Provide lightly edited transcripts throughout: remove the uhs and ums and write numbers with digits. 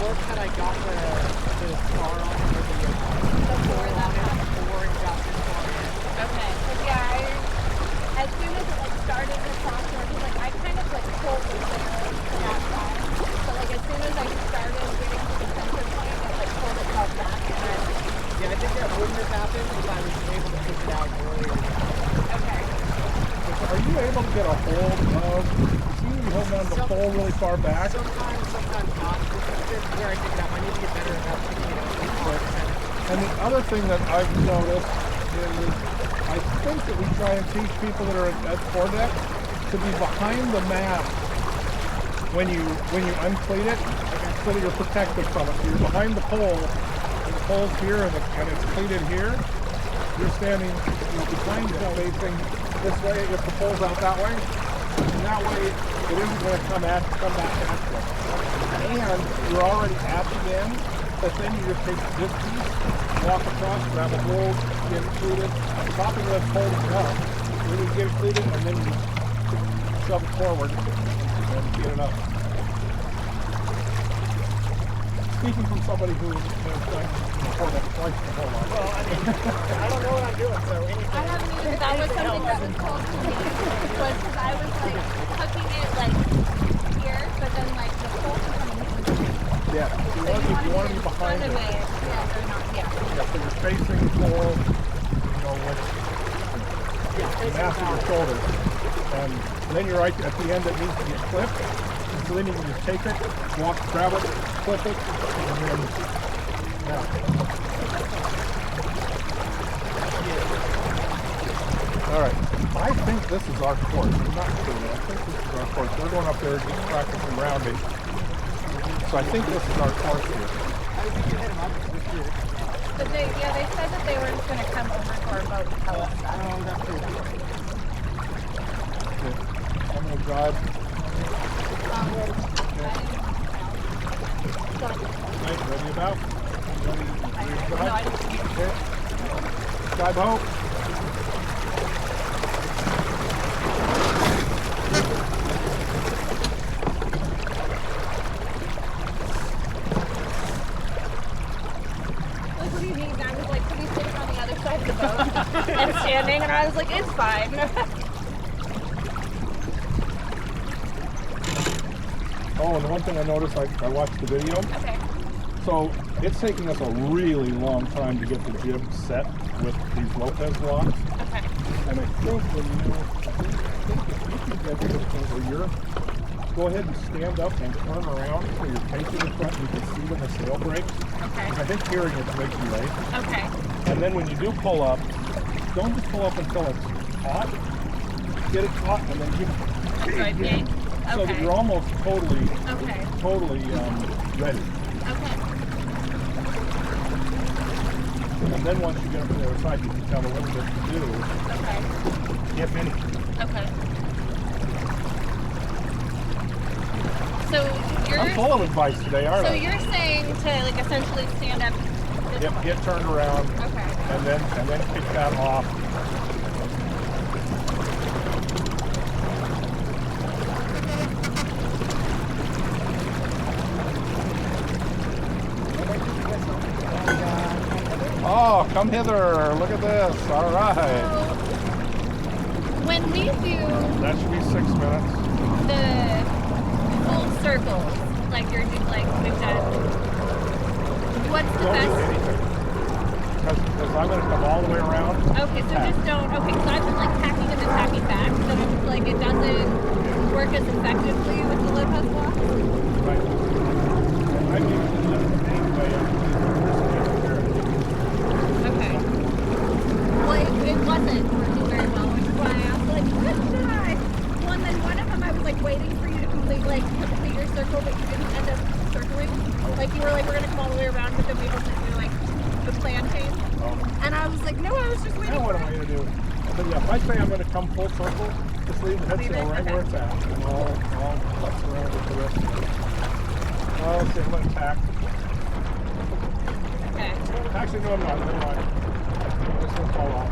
work had I got the star on it or the four on it before it got this far in. Okay. Because as soon as it like started the crossword, like I kind of like pulled the arrow to that side. So like as soon as I started getting to the center point, it like pulled itself back. Yeah, I think that wouldn't have happened if I was able to push it out earlier. Okay. Are you able to get a hold of, seem to be holding on to the pole really far back? Sometimes not. This is where I pick it up. I need to get better about picking it up. And the other thing that I've noticed is I think that we try and teach people that are at foredeck to be behind the mast when you uncleat it, so that you're protected from it. So you're behind the pole, and the pole's here, and it's cleated here. You're standing, behind it, facing this way if the pole's out that way. And that way, it isn't going to come back at you. And you're already at the end. The thing, you just take this piece, walk across, grab a hold, get it cleated, stopping the pole up, really get it cleated, and then you shove it forward and get it up. Speaking from somebody who has done foredeck twice the whole lot. Well, I mean, I don't know what I'm doing, so anything. I haven't either. That was something that was told to me. Was because I was like hooking it like here, but then like the pole was coming in. Yeah, you want to be behind it. Yeah, they're not. Yeah. Yeah, so you're facing the pole, with the mass of your shoulders. And then you're right at the end that needs to be clipped. And so then you can just take it, grab it, clip it, and then, All right, I think this is our course. I'm not sure. I think this is our course. We're going up there just practicing rounding. So I think this is our course here. But they said that they were just going to come over for a boat and tell us that. Oh, that's cool. Okay. I'm going to drive. Okay, ready about? Ready to drive? No, I didn't. Okay. Drive home. And standing, and I was like, it's fine. Oh, and one thing I noticed, I watched the video. Okay. So it's taking us a really long time to get the jib set with these Lopez locks. Okay. And I think when if you get to the point where you're, go ahead and stand up and turn around so you're facing the front and you can see when the sail breaks. Okay. I think hearing it's makes you right. Okay. And then when you do pull up, don't just pull up until it's taut. Get it taut and then give it so that you're almost totally ready. Okay. And then once you get up to the other side, you can tell a little bit to do. Okay. If any. Okay. So you're... I'm full of advice today, aren't I? So you're saying to like essentially stand up. Yep, get turned around. Okay. And then kick that off. Oh, come hither. Look at this. All right. So when we do That should be 6 minutes. the full circles, like you're doing, like we've done, what's the Don't do best? anything. Because I'm going to come all the way around. Okay, so just don't. Okay, so I've been like tacking and then tacking back, so it's like it doesn't work as effectively with the Lopez block. Right. I mean, that's the main way. Okay. Well, it wasn't working very well, which is why I asked, like, what should I? Well, and then one of them I was like waiting for you to complete your circle, but you didn't end up circling. Like you were like, we're gonna come all the way around, but then we wasn't do like the plan change. And I was like, no, I was just waiting. Now what am I going to do? But yeah, if I say I'm going to come full circle, just leave the head sail right where it's at. And I'll flex around with the rest of it. Oh, let's see, I'm going to tack. Okay. Actually, no, I'm not. Never mind. This one's fall off.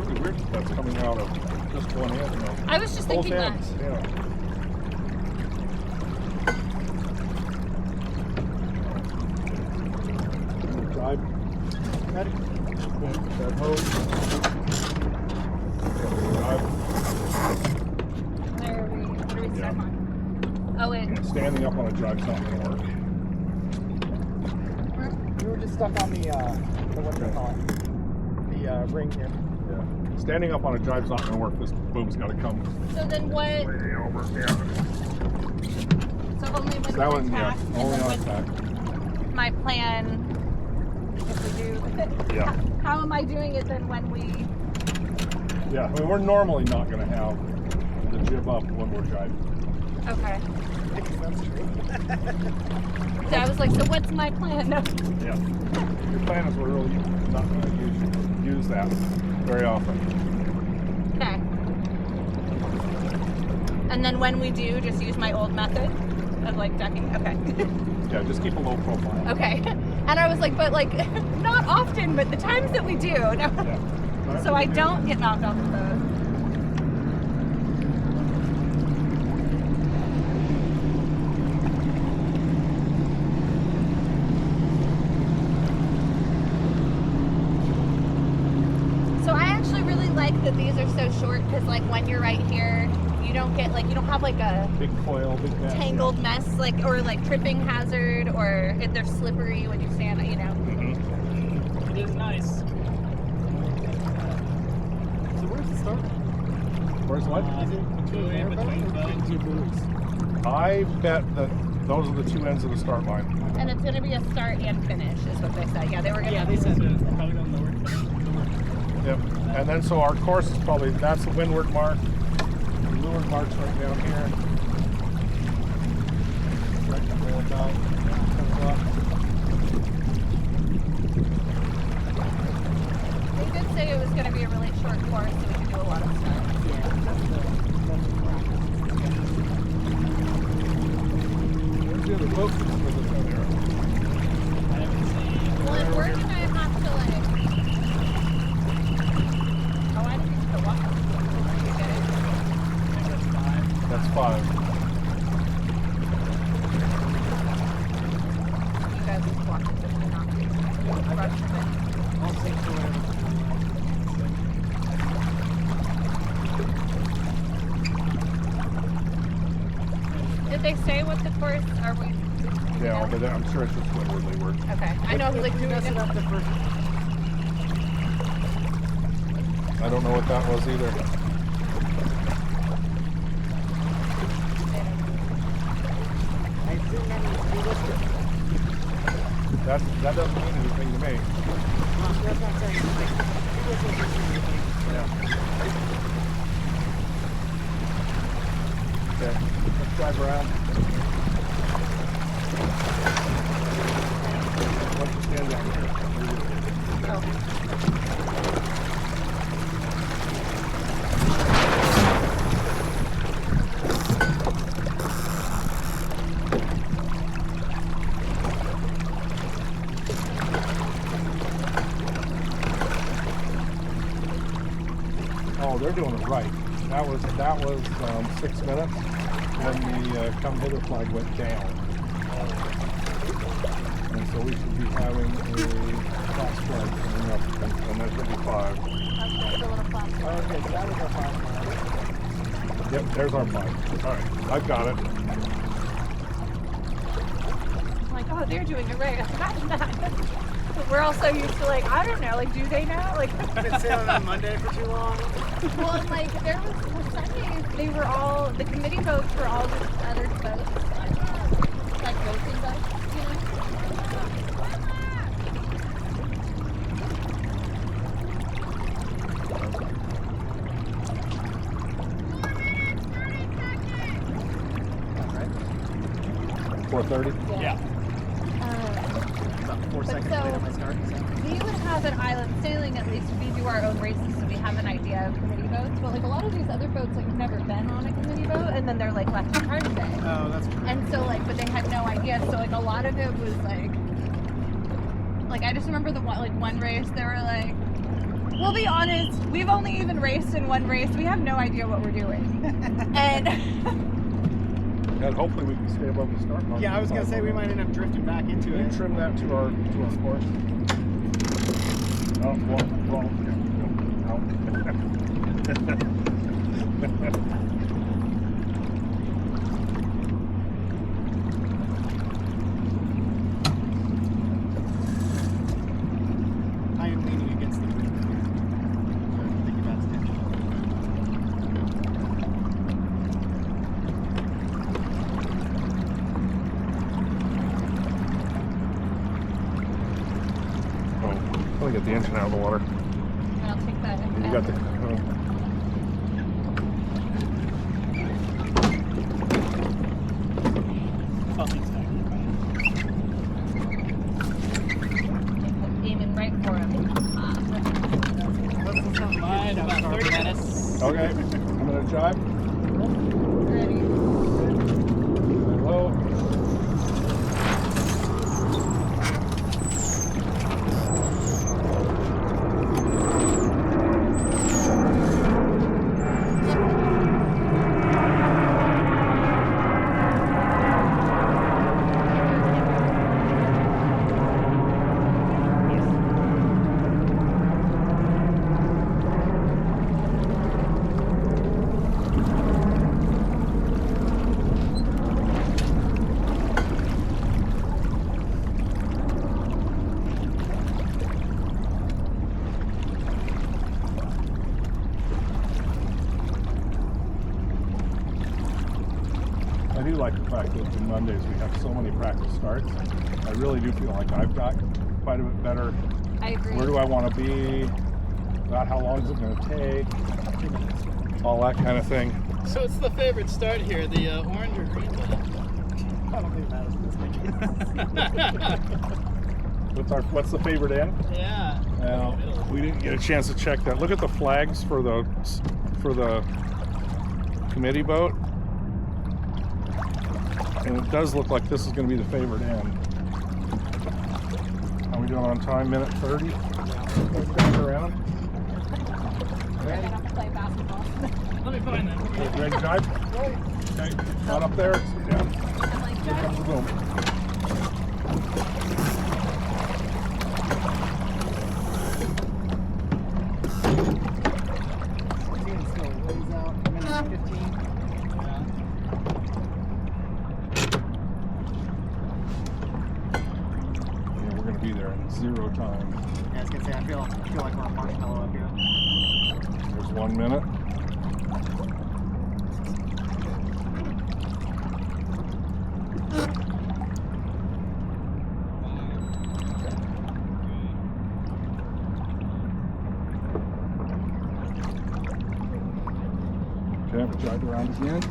actually weird that's coming out of just one end. You know, I was just both thinking that. ends. Yeah. Drive. Ready? That hose. Drive. Where are we? What are we stuck on? Oh, wait. Yeah, standing up on a drive's not going to work. We were just stuck on the what do you call it? The ring here. Yeah. Standing up on a drive's not going to work. This boom's got to come So then what? way over. Yeah. So only when That we one, yeah. attack, and Only then on what's attack. my plan? If we do, Yeah. how am I doing it then when we? Yeah. I mean, we're normally not going to have the jib up when we're driving. Okay. That's true. So I was like, so what's my plan? No. Yeah. Your plan is we're really not going to use that very often. Okay. And then when we do, just use my old method of like ducking. Okay. Yeah, just keep a low profile. Okay. And I was like, but like, not often, but the times that we do. No. Yeah. So I don't get knocked off of those. So I actually really like that these are so short because like when you're right here, you don't get like, you don't have like a Big coil, big mess. tangled mess like or like tripping hazard or if they're slippery when you stand, you know. Mm-hmm. It is nice. So where's the start? Where's what? Is it between the two buoys? I bet that those are the two ends of the start line. And it's gonna be a start and finish is what they said. Yeah, they were gonna. Yeah, they said that. Probably on the word. Yep. And then so our course is probably, that's the windward mark. The leeward mark's right down here. Right there, down. Comes up. They did say it was gonna be a really short course, so we could do a lot of stuff. Yeah, that's the Where's the other boat that's with us down there? I haven't seen. Well, if we're gonna have to like. Oh, I didn't use the walk. You get it? I think that's 5. That's 5. You guys just walk it, just not rush from it. I'll take the whatever. Did they say what the course are we? Yeah, but I'm sure it's just windward leeward. Okay, I know. Like, do we Messing up the first. I don't know what that was either. I assume that means realistic. That doesn't mean anything to me. Well, that's not saying like realistic is anything. Yeah. Okay, let's drive around. Why don't you stand down here? Oh, they're doing it right. That was 6 minutes when the come hither flag went down. And so we should be having a fast flag coming up, and that should be 5. Okay, the little flap. Okay, so that was our 5 mile. Yep, there's our 5. All right, I've got it. I'm like, oh, they're doing it right. Imagine that. We're all so used to like, I don't know, like, do they know? Like, I've been sailing on Monday for too long. well, and, like, there was for Sundays, they were all the committee votes for all the other boats, like racing boats, you know. Right. 4:30. Yeah. About 4 seconds so- later my start. So. We would have an island sailing at least. We do our own races, so we have an idea of committee votes. But like a lot of these other boats, like have never been on a committee vote, and then they're like left in charge of it. Oh, that's true. And so like, but they had no idea. So like a lot of it was like I just remember the one race they were like, well, we'll be honest, we've only even raced in one race. We have no idea what we're doing. And hopefully we can stay above the start line. Yeah, I was gonna say we might end up drifting back into Can it. you trim that to our course? Oh, wrong. I am leaning against the group. I think that's it. Oh, let me get the engine out of the water. And I'll take that. And you got the. Aiming right for him. Mine about 30 minutes. Okay, I'm gonna jibe. Ready. Hello. I do like the fact that on Mondays we have so many practice starts. I really do feel like I've got quite a bit better. I agree. Where do I want to be? About how long is it going to take? All that kind of thing. So it's the favorite start here, the orange or green one? I don't think it matters. What's the favorite end? Yeah. Well, we didn't get a chance to check that. Look at the flags for the committee boat. And it does look like this is going to be the favorite end. How are we doing on time? Minute 30? Let's back around. I don't play basketball. Let me find that. Ready to jibe? Okay. Not up there. Sit down. I'm like, Here comes the boom. Still lays out. Minute 15. Yeah, we're going to be there in 0 time. Yeah, I was gonna say I feel like we're a marshmallow up here. There's 1 minute. Okay, we'll drive around again.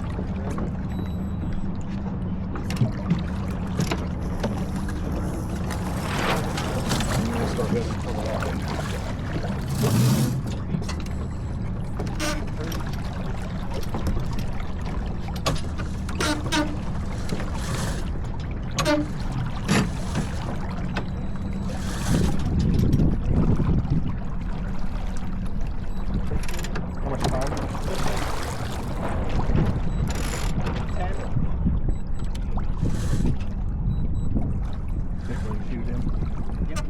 And we'll start heading for the line. How much time? 10. Take what you shoot in. Yep.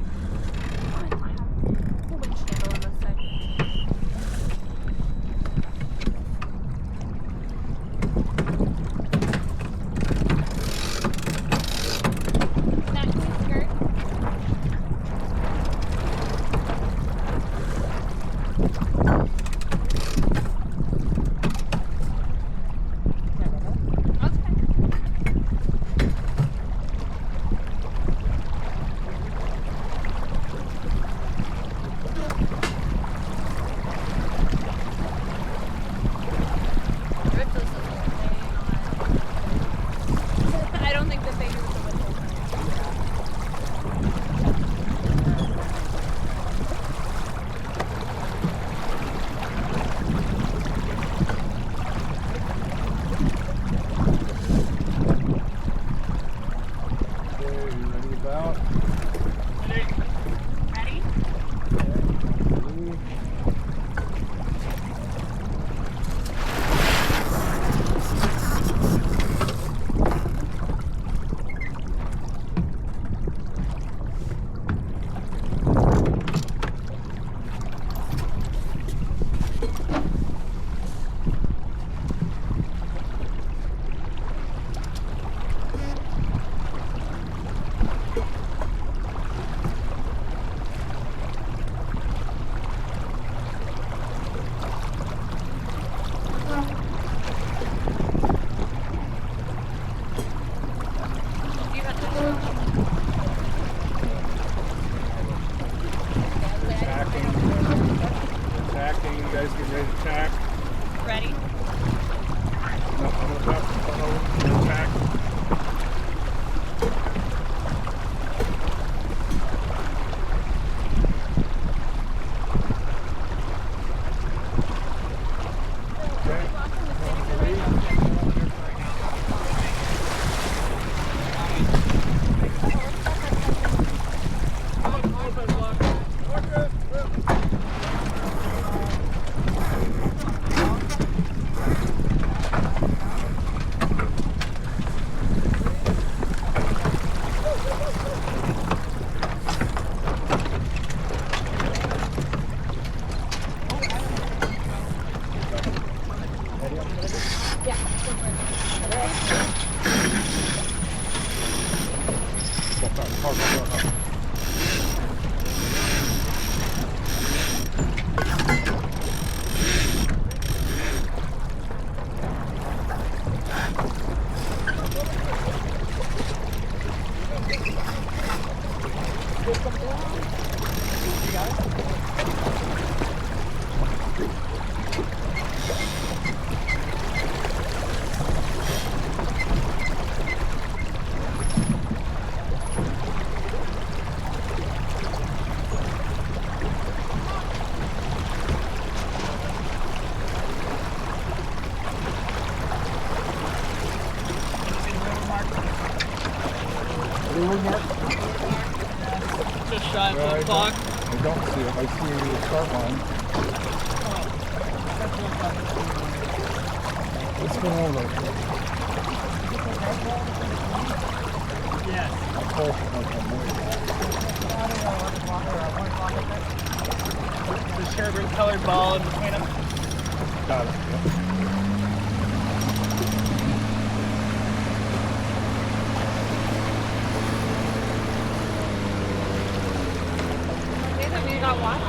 Ready to tack? Ready? No, I'm gonna back the front over. Tack. Okay. Just shy of Yeah, 4 o'clock. I don't see it. I see the start line. Let's go over. Yes. The sherbet colored ball in between them. Got it. You got one?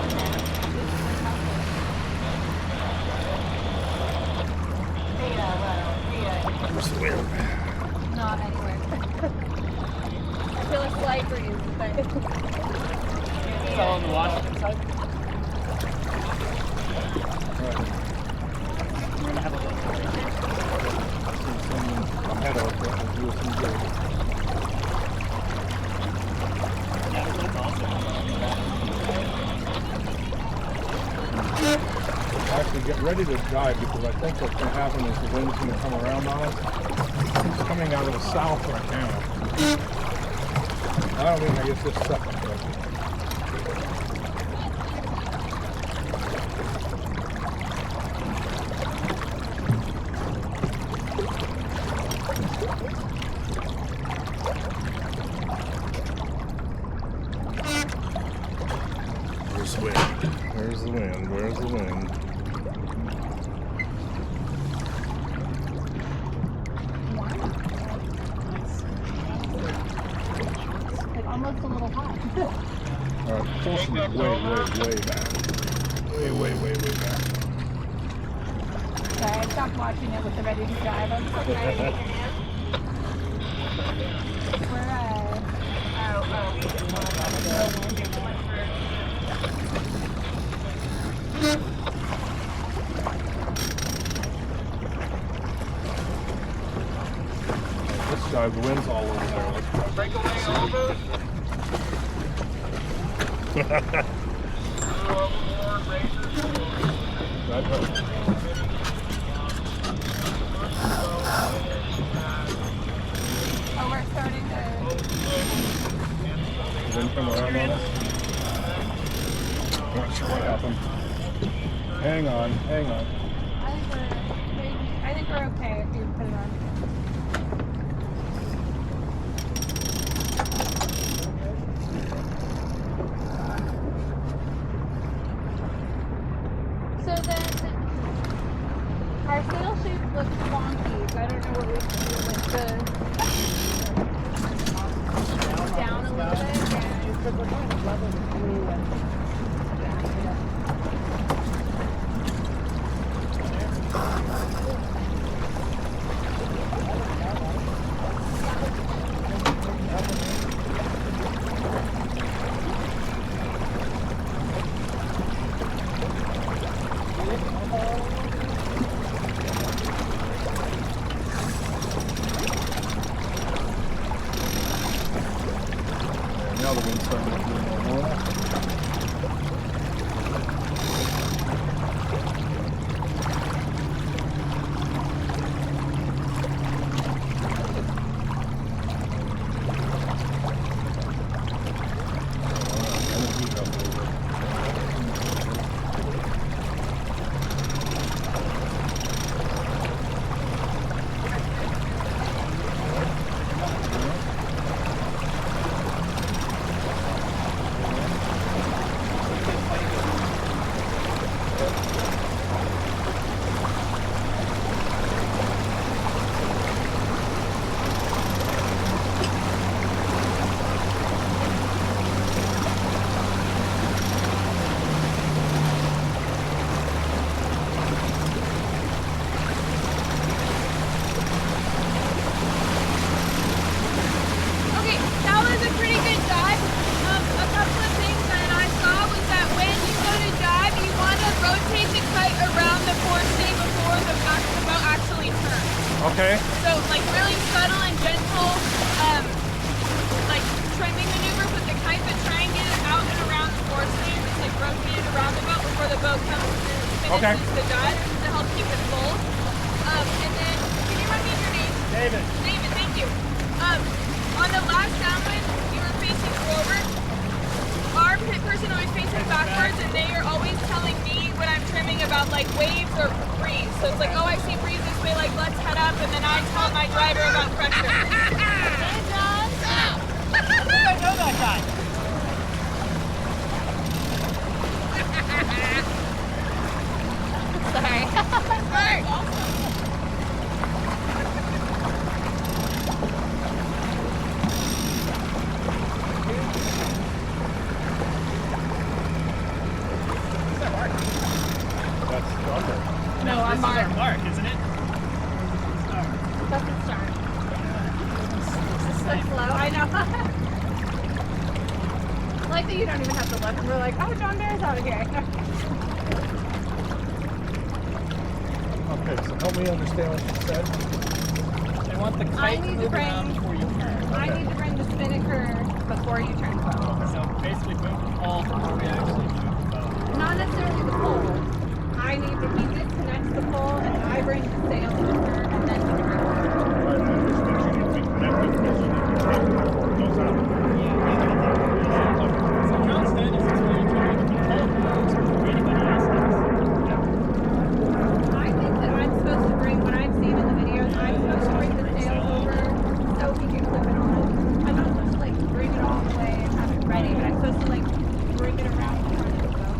Where's the wind? Not anywhere. I feel a slight breeze, but It's all on the Washington side. Right. We're gonna have a look. Ahead of us, do some good. Yeah, that's awesome. Actually, get ready to dive because I think what's going to happen is the wind's going to come around on us. It's coming out of the south right now. I don't think I get this second, but there's the wind. There's the wind. Where's the wind? it's almost a little hot. Alright, Folsom is way back. Way back. Sorry, I stopped watching it with the ready to dive. I'm so ready. This dive, the wind's all over there. Let's try. Breakaway over. Right, right. Oh, we're starting to. Wind come around on us. Not sure what happened. Hang on. I think we're okay if you put it on. So then, our sail shape looks wonky, so I don't know what we can do with the down a little bit. Yeah. Because we're kind of level the blue and the forestay before the back of the boat actually turns. Okay. So like really subtle and gentle, like trimming maneuvers with the kite, but try and get it out and around the forestay and just like rotate it around the boat before the boat comes and finishes the dot to help keep it full. And then, can you remind me of your name? David. David, thank you. On the last downwind, you were facing forward. Our pit person always faces backwards, and they are always telling me when I'm trimming about like waves or breeze. So it's like, oh, I see breeze this way, like let's head up, and then I tell my driver about pressure. Hey, John. I know that guy. Sorry. That's thunder. No, I'm This is our Mark. mark, isn't it? That's the start. It's so slow. I know. I like that you don't even have to look, and we're like, oh, John Bear's out of here. Okay, so help me understand what you said. They want the I kite need to moving bring- around before you turn. I need to bring the spinnaker before you turn the boat. So basically move the pole before we actually move the boat. Not necessarily the pole. I need to, he disconnects the pole, and I bring the sail over, and then he can roll. Right, and this means you need to be connected because you need to take it before it goes out. So John's dad is explaining to me that the pole moves before anybody else does. I think that I'm supposed to bring, what I've seen in the videos, I'm supposed to bring the sail over so he can clip it on. I'm not supposed to like bring it all the way and have it ready, but I'm supposed to like bring it around the front of the boat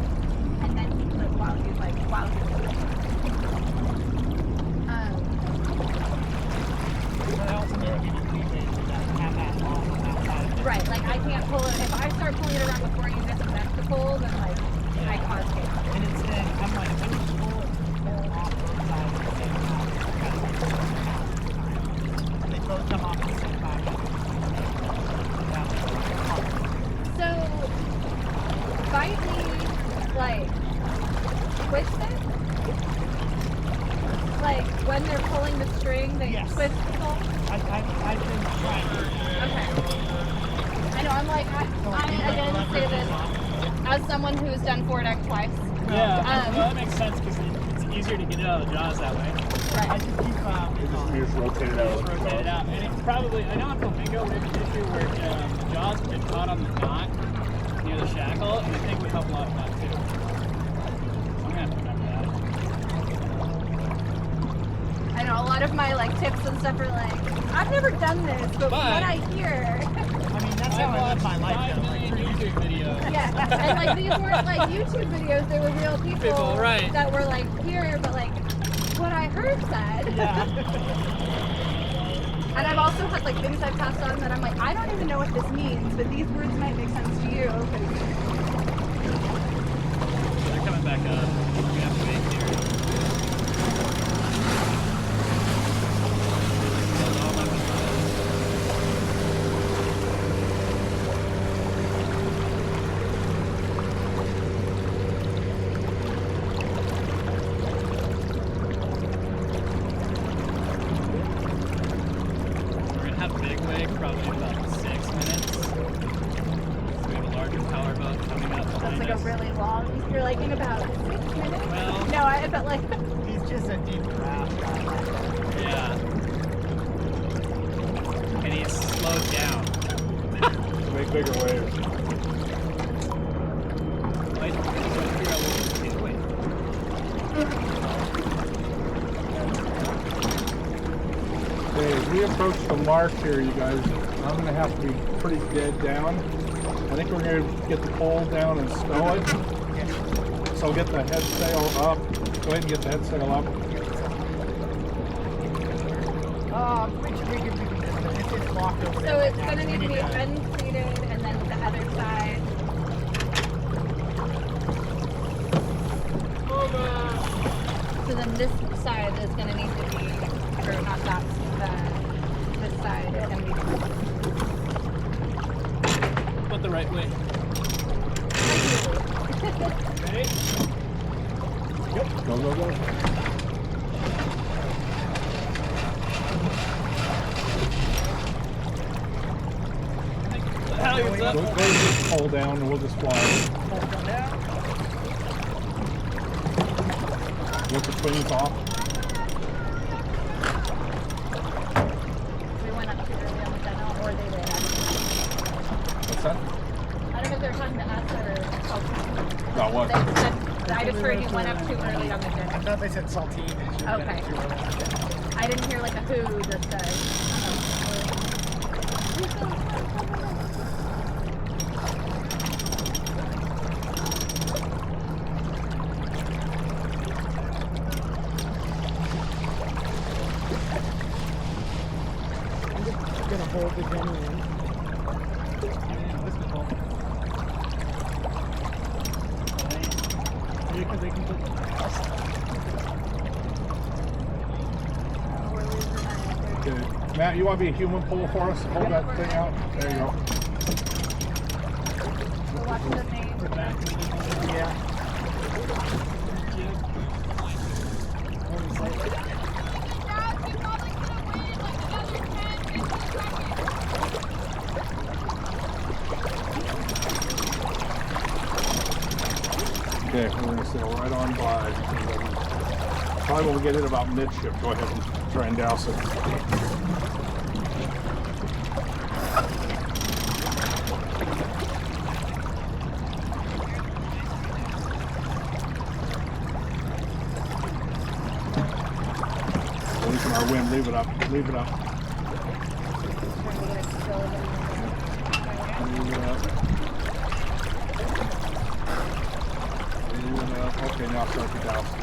and then he clip while he's flipping. But ultimately, you need to have that off on that side. Right, like I can't pull it, if I start pulling it around before you disconnect the pole, then like I cause chaos. And it's then, I'm like, when you pull off both sides at the same time, they both come off at the same time. So, bite me, like, twist it? Like, when they're pulling the string, they Yes. twist the pole? I've been trying to. Okay. I know, I'm like, I again say this as someone who's done foredeck twice. Yeah, well, that makes sense because it's easier to get it out of the jaws that way. I Right. just keep You just rotate it out. Just rotate it out. And it's probably, I know in Flamingo we have an issue where the jaws get caught on the knot near the shackle, and I think would help a lot with that too. I'm gonna have to remember that. I know, a lot of my, like, tips and stuff are like, I've never done this, but But- what I hear... I mean, that's how I live my life, 5 though. million YouTube videos. Yeah, and like these weren't like YouTube videos, they were real people, right. that were like here, but like what I heard said. Yeah. And I've also had like things I've passed on that I'm like, I don't even know what this means, but these words might make sense to you. They're coming back up. We're gonna have to wait here. We're gonna have big wake probably in about 6 minutes. So we have a larger power boat coming up That's behind like a us. really long, you're like in about 6 minutes? Well- No, I felt like, He's just a deep draft. Yeah. And he's slowed down. To make bigger waves. Wait, I'm trying to figure out what we're doing. Okay, as we approach the mark here, you guys, I'm going to have to be pretty dead down. I think we're going to get the pole down and stow it. So get the head sail up. Go ahead and get the head sail up. We can do this, but it's just locked over there. so it's right now, gonna so we need to be to- unseated and then the other side. So then this side is gonna need to be, or not that, this side is gonna be. But the right way. Ready? Yep. Go, go, go. Halyards up. Go just pull down and we'll just fly. Hold them down. Get the swings off. We went up too early on the demo, or they did. What's that? I don't know if they're talking to us or About what? they said, I just heard you went up too early on the I demo. thought they said saltine. Okay. I didn't hear like a who, just a. I'm just gonna hold the demo in. Because they can put Okay. Matt, you want to be a human pull for us? Hold that thing out. There you go. We're watching the name. yeah. Okay, we're going to sail right on by. Probably when we get in about midship, go ahead and try and douse it. Losing our wind, leave it up, leave it up. Leave it up. Okay, now start to douse.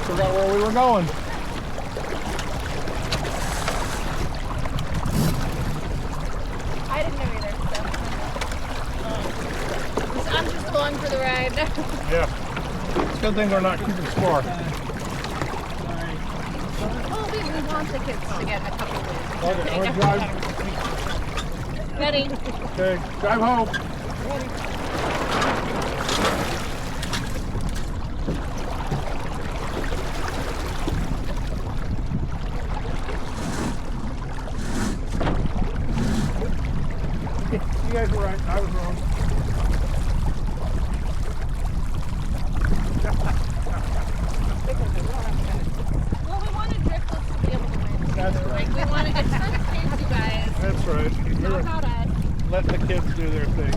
Forgot where we were going. I didn't know either, so. I'm just along for the ride. Yeah. It's a good thing we're not keeping score. Well, we want the kids to get a couple wins. Okay, we're drive. Ready? Okay, drive home. You guys were right. I was wrong. Well, we wanted driftless to be able to win. That's too. right. Like, we wanted, it's for the kids, you guys. That's right. It's not about us. Let the kids do their thing.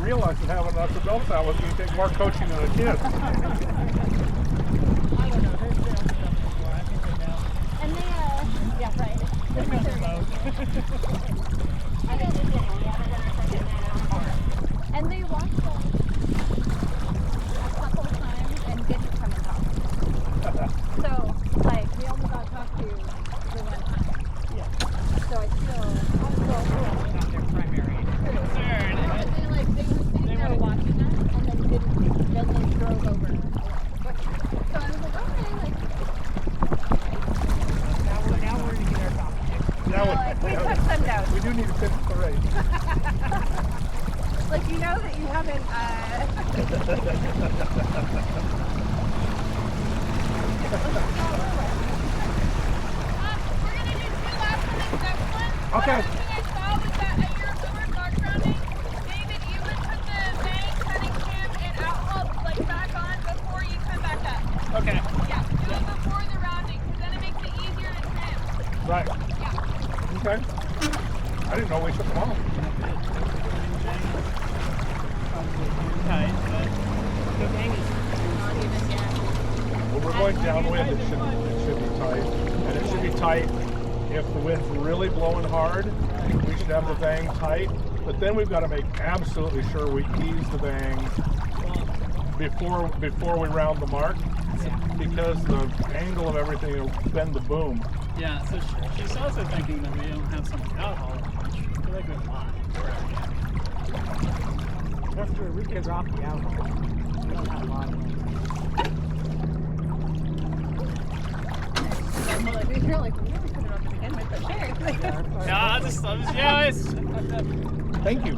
realized that having us adults out was going to take more coaching than a kid. I don't know. They've been on stuff before. I think they know. And they, yeah, right. They know the boat. And they watched them a couple times and didn't come and talk. So, like, we only got talked to the one time. Yeah. So I feel, Well, we're also not their primary concern. they were sitting there watching us and then didn't, then they drove over. So I was like, okay, like, Now we're going to get our topic. Now we took some notes. we do need to finish the race. Like, you know that you haven't, We're gonna do 2 laps on this next one. Okay. One thing I saw was that at your summer dog grounding, David, you would put the bang, cutting cam, and outhaul like back on before you come back up. Okay. Yeah, do it before the rounding, because then it makes it easier to trim. Right. Yeah. Okay. I didn't know we took them off. Tight, but not even yet. When we're going downwind, it should be tight. And it should be tight if the wind's really blowing hard. We should have the bang tight. But then we've got to make absolutely sure we ease the bang before we round the mark. Because the angle of everything will bend the boom. yeah, so she's also thinking that we don't have so much alcohol. I feel like there's a lot. That's true. We can drop the alcohol. We don't have a lot of it. You're like, we never put it on to begin with, but sure. No, I'm just jealous. Thank you.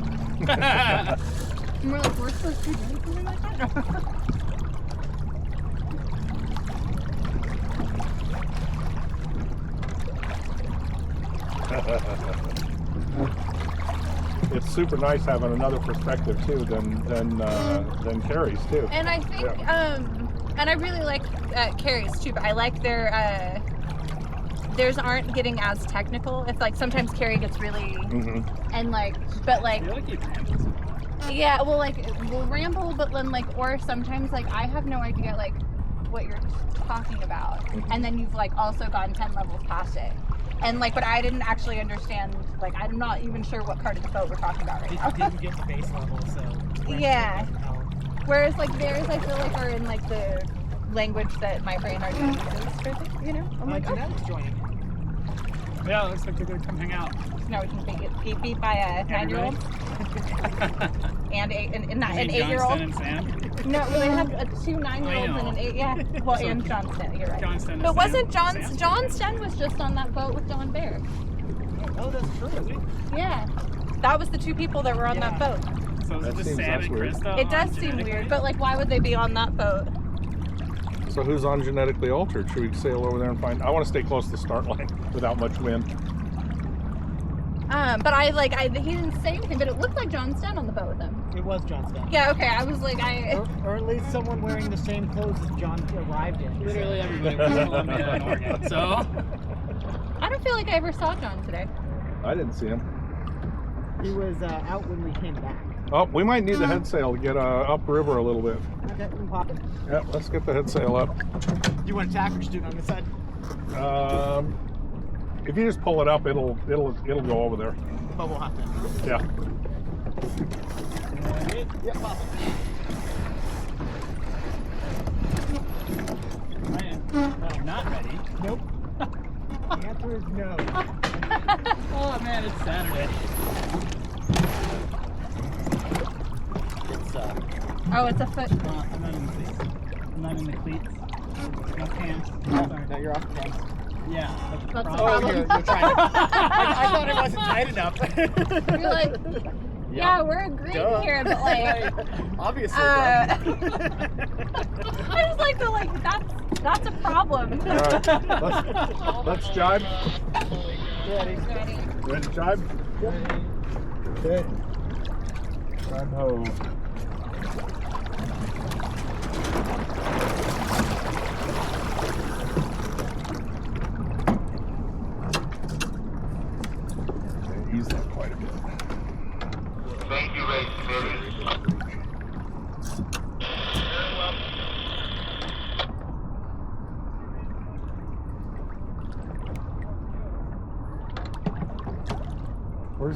And we're like, we're supposed to do something like that? It's super nice having another perspective too than Carrie's too. And I think, and I really like Carrie's too, but I like their, theirs aren't getting as technical. It's like sometimes Carrie gets really, and like, but like, I feel like you rambled. yeah, well, like, we'll ramble, but then like, or sometimes like, I have no idea like what you're talking about. And then you've like also gone 10 levels past it. And like, but I didn't actually understand, like, I'm not even sure what part of the boat we're talking about right now. Didn't get to base level, so. Yeah. No. Whereas like theirs, I feel like are in like the language that my brain already uses for the, you know? I'm like, oh, Janette's joining. Yeah, it looks like they're gonna come hang out. now we can get beat by a 9-year-old and an 8-year-old. Johnston and Sam. No, well, they have 2 9-year-olds and an 8. Yeah, well, So- and Johnston. You're right. Johnston and But wasn't Sam. Johnston was just on that boat with Don Bear? Oh, that's true. Yeah, that was the 2 people that were on that boat. So is That it just seems Sam less and weird. Krista? It does on seem genetically? weird, but like, why would they be on that boat? So who's on genetically altered? Should we sail over there and find? I want to stay close to the start line without much wind. But he didn't say anything, but it looked like Johnston on the boat with him. It was Johnston. Yeah, okay. I was like, Or at least someone wearing the same clothes as John arrived in. Literally everybody was in Columbia and Oregon. So I don't feel like I ever saw John today. I didn't see him. He was out when we came back. Oh, we might need the head sail to get upriver a little bit. Okay, we pop it. Yeah, let's get the head sail up. You want to tack or shoot on this side? If you just pull it up, it'll go over there. But we'll have to. Yeah. Yeah, pop it. I am not ready. Nope. The answer is no. Oh man, it's Saturday. It's Oh, it's a foot. I'm not in the cleats. I'm not in the cleats. No pants. Sorry. no, you're off the fence. Yeah. That's the Oh, problem. you're trying to. I thought it wasn't tight enough. You're like, yeah, we're agreeing Duh. here, but like, Obviously. I just like to like that's a problem. All right. Let's jibe. Ready. Ready? Ready to jibe? Okay. Jibe ho. Ease that quite a bit. Thank you, Ray.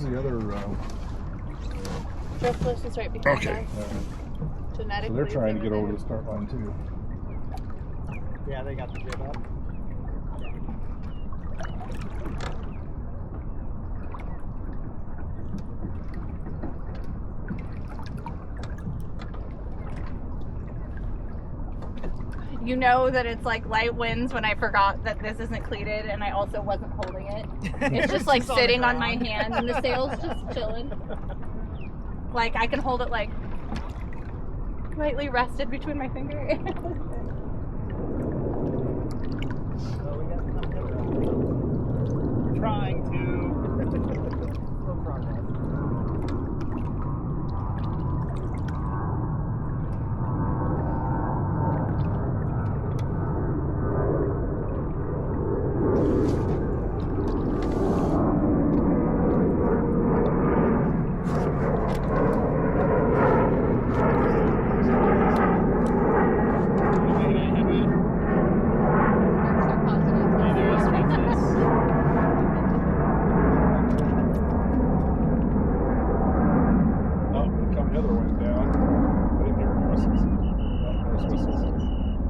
Where's the other? Driftwood is right behind Okay. us. So Genetically, they're trying to they get were over there. the start line too. Yeah, they got the jib up. You know that it's like light winds when I forgot that this isn't cleated and I also wasn't holding it. It's just like Just on the sitting on my ground. hand and the sail's just chilling. Like I can hold it like lightly rested between my fingers. So we got some good We're trying to. slow progress. Oh, they come the other way down. I didn't hear any whistles. Oh, there's whistles.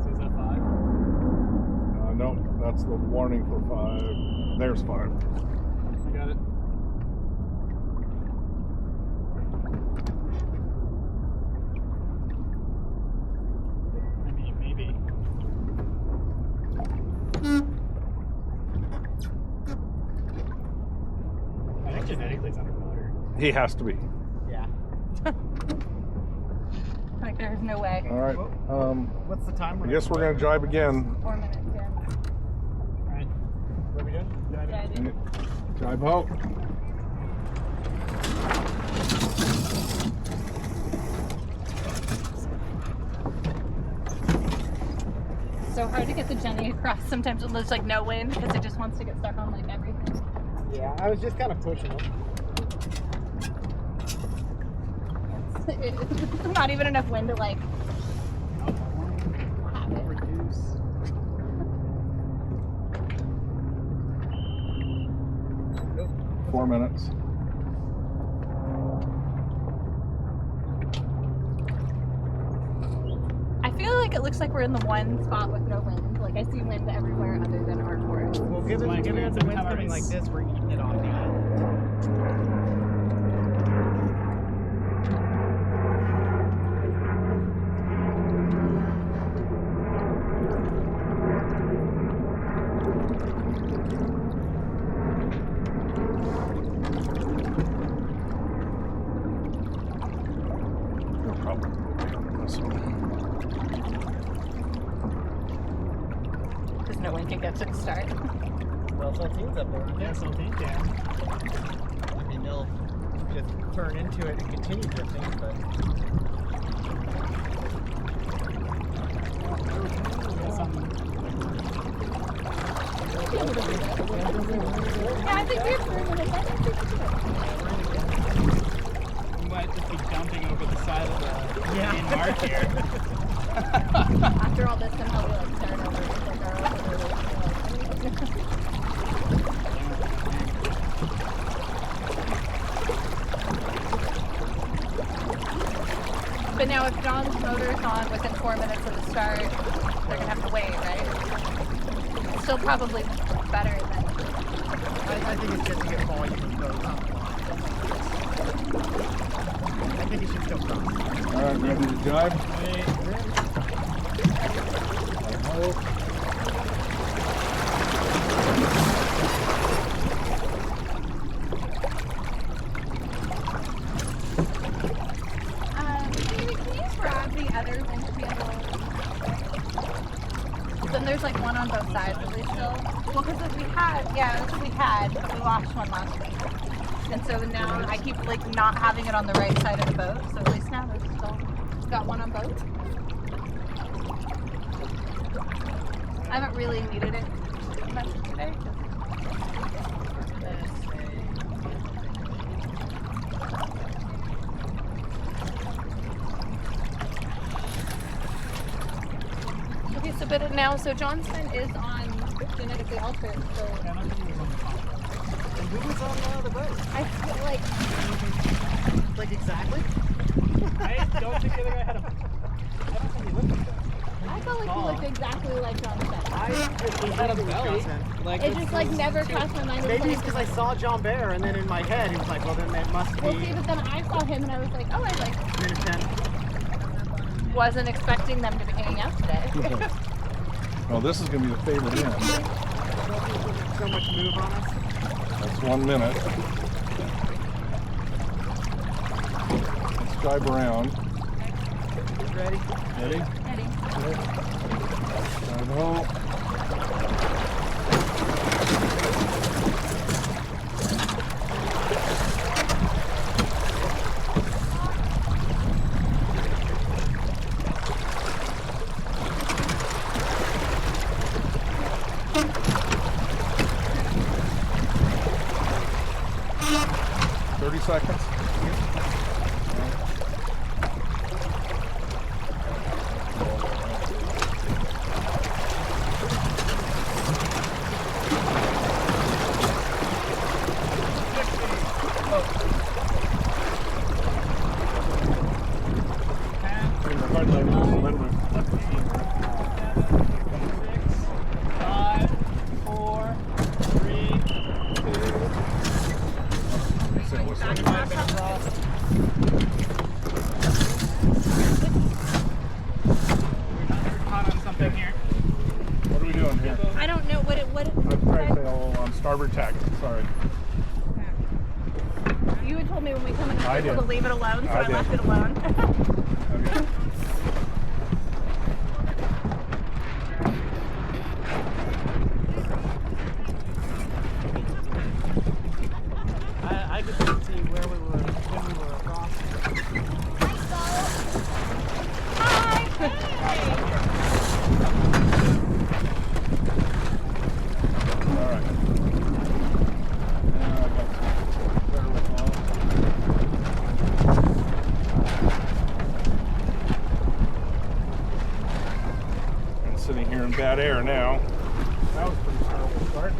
So is that 5? No, that's the warning for 5. There's 5. I got it. I mean, maybe. I think genetically it's underwater. He has to be. Yeah. Like there's no way. All right. What's the time? I guess we're gonna jibe again. 4 minutes, yeah. Alright. What are we doing? Yeah, I do. Jibe ho. So hard to get the Jenny across sometimes when there's like no wind because it just wants to get stuck on like everything. Yeah, I was just kind of pushing them. It's not even enough wind to like have it. Reduce. 4 minutes. I feel like it looks like we're in the one spot with no wind. Like I see wind everywhere other than our port. Well, given my the experience wind's every time I coming like race. this, we're eating it off the island. No problem. This one. Because no one can get to the start. Well, Saltine's up there. Yeah, Saltine can. I mean, they'll just turn into it and continue drifting, but Yeah, I think we're 3 minutes. I think we can do it. We might just be jumping over the side of the main mark here. After all this, somehow we like start over. It's like our own But now if John's motor's on within 4 minutes of the start, they're gonna have to wait, right? It's still probably better than I think it's just to get volume and go top line. I think it should still cross. All right, ready to jibe? Wait. I hope. Maybe can you grab the other windshield? Then there's like one on both sides, at least still. Well, because we had, but we lost one last week. And so now I keep like not having it on the right side of the boat. So at least now there's still got one on both. I haven't really needed it much today. Okay, so but now, so Johnston is on genetically altered, so Yeah, I don't think it was on the contract. Who was on the boat? I feel like Like exactly? I don't think the other guy had a. I don't think he looked like that. I felt like he looked exactly like John said. He had a belly. Like It just like never crossed my mind. Maybe it's because I saw John Bear, and then in my head, he was like, well, then that must be Well, see, but then I saw him and I was like, oh, I like 3 to 10. wasn't expecting them to be hanging out today. Well, this is going to be the favorite end. So much move on us. That's 1 minute. Let's drive around. Ready? Ready? Eddie. Drive home. Seconds. Starboard tack, sorry. You had told me when we come in a circle to did. leave it alone, so I I did. left it alone. Okay. I could see where we were when we were across. All right. Now I got some wherewithal. I'm sitting here in bad air now. That was a pretty terrible start.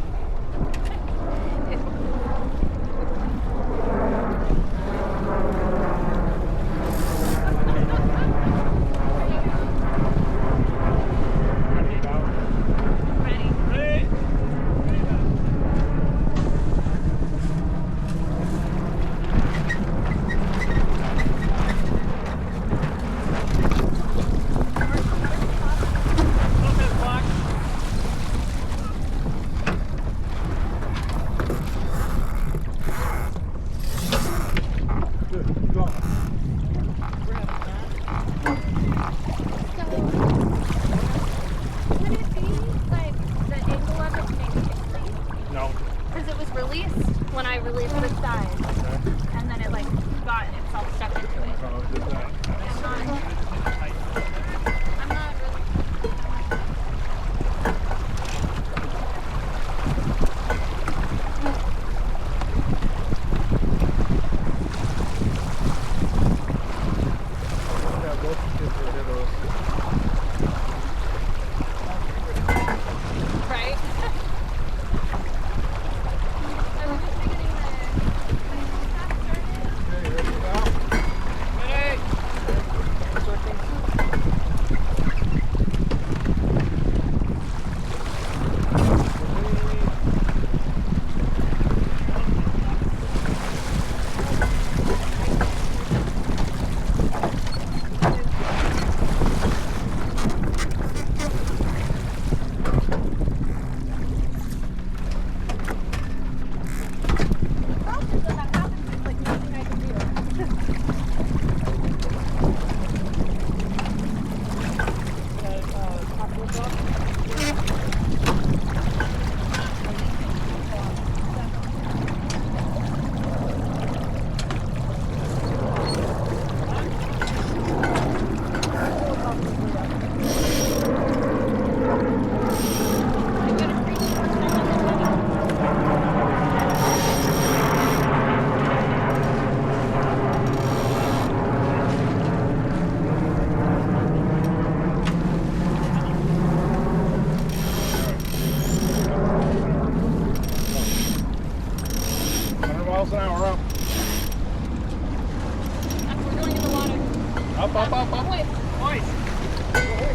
Up, up, up, up. Boys.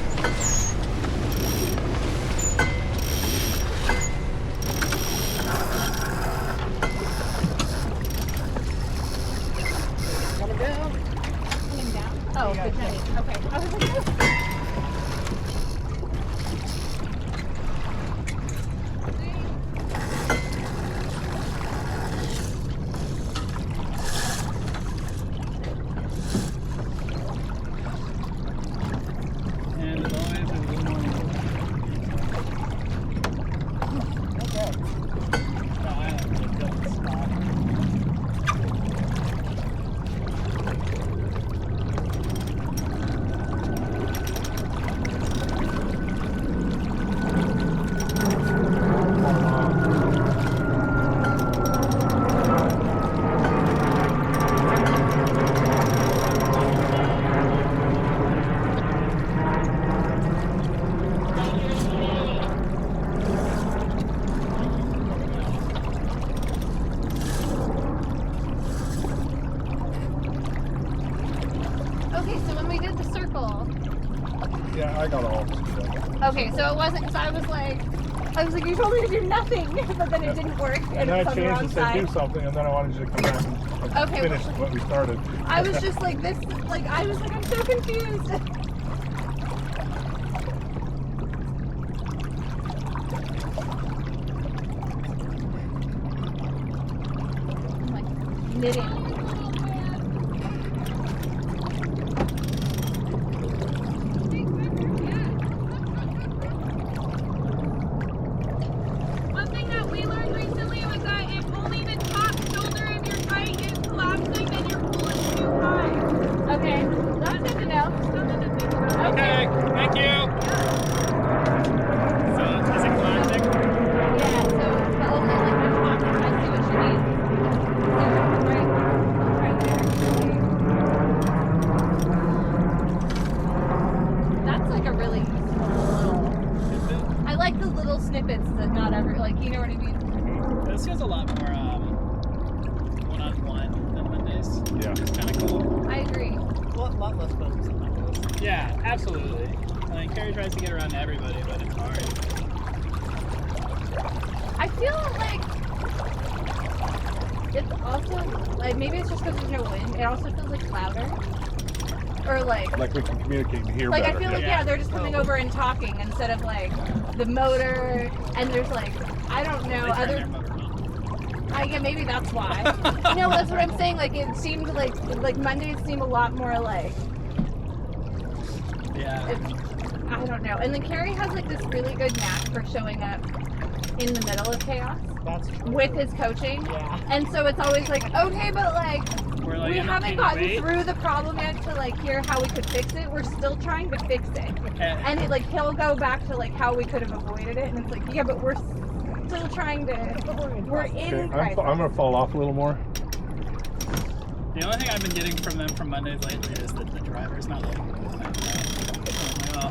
Coming down. Coming down? Oh, Yeah, good night. Okay. I was like, oh. And the boys are a little more. Okay. No, I don't know. It doesn't stop. Okay, so when we did the circle, Yeah, I got all of them. okay, so it wasn't because I was like, you told me to do nothing, but then it didn't work, And and then it I was on the changed wrong and said do side. something, and then I wanted you to come back and Okay, finish what we started. I was just like this, like I was like, I'm so confused. I'm like knitting. One thing that we learned recently was that if only the top shoulder of your kite is collapsing, then you're pulling too high. Okay, that's good to know. Something to think about. Okay, thank you. So, is it collapsing? Yeah, so but only like the top. I see what you mean. Yeah, right there. That's like a really useful little. I like the little snippets that not every like you know what I mean. This feels a lot more one-on-one than Mondays. Yeah. It's kind of cool. I agree. A lot less focus on that. Yeah, absolutely. I mean, Carrie tries to get around to everybody, but it's hard. I feel like it's also like maybe it's just because there's no wind. It also feels like louder, or like We can communicate and hear like better. I feel like Yeah. they're just coming over and talking instead of like the motor. And there's like I don't know They turn other. their motor on. Yeah, maybe that's why. No, that's what I'm saying. Like it seemed like Mondays seem a lot more like Yeah. I don't know. And then Carrie has like this really good knack for showing up in the middle of chaos That's true. with his coaching. Yeah. And so it's always like, okay, but like We're like, we "Emma, haven't can you gotten wait?" through the problem yet to like hear how we could fix it. We're still trying to fix it. Okay. And it, like he'll go back to like how we could have avoided it, and it's like, yeah, but we're still trying to. We're in Okay, crisis. I'm going to fall off a little more. The only thing I've been getting from them from Mondays lately is that the driver's not like. Oh.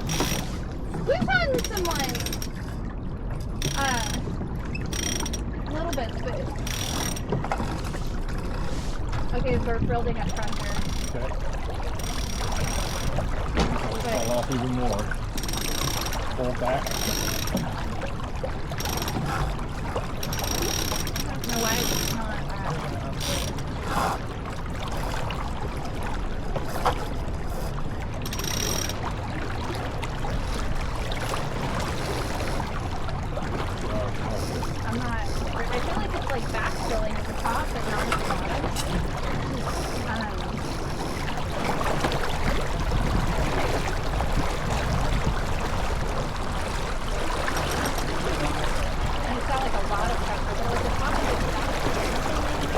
We've gotten some like little bits, but okay, so we're building up pressure. Okay. Fall off even more. Pull back. I don't know why it's not. I'm not. I feel like it's like backfilling at the top and not at the bottom. And it's got like a lot of pressure, but like the top of it's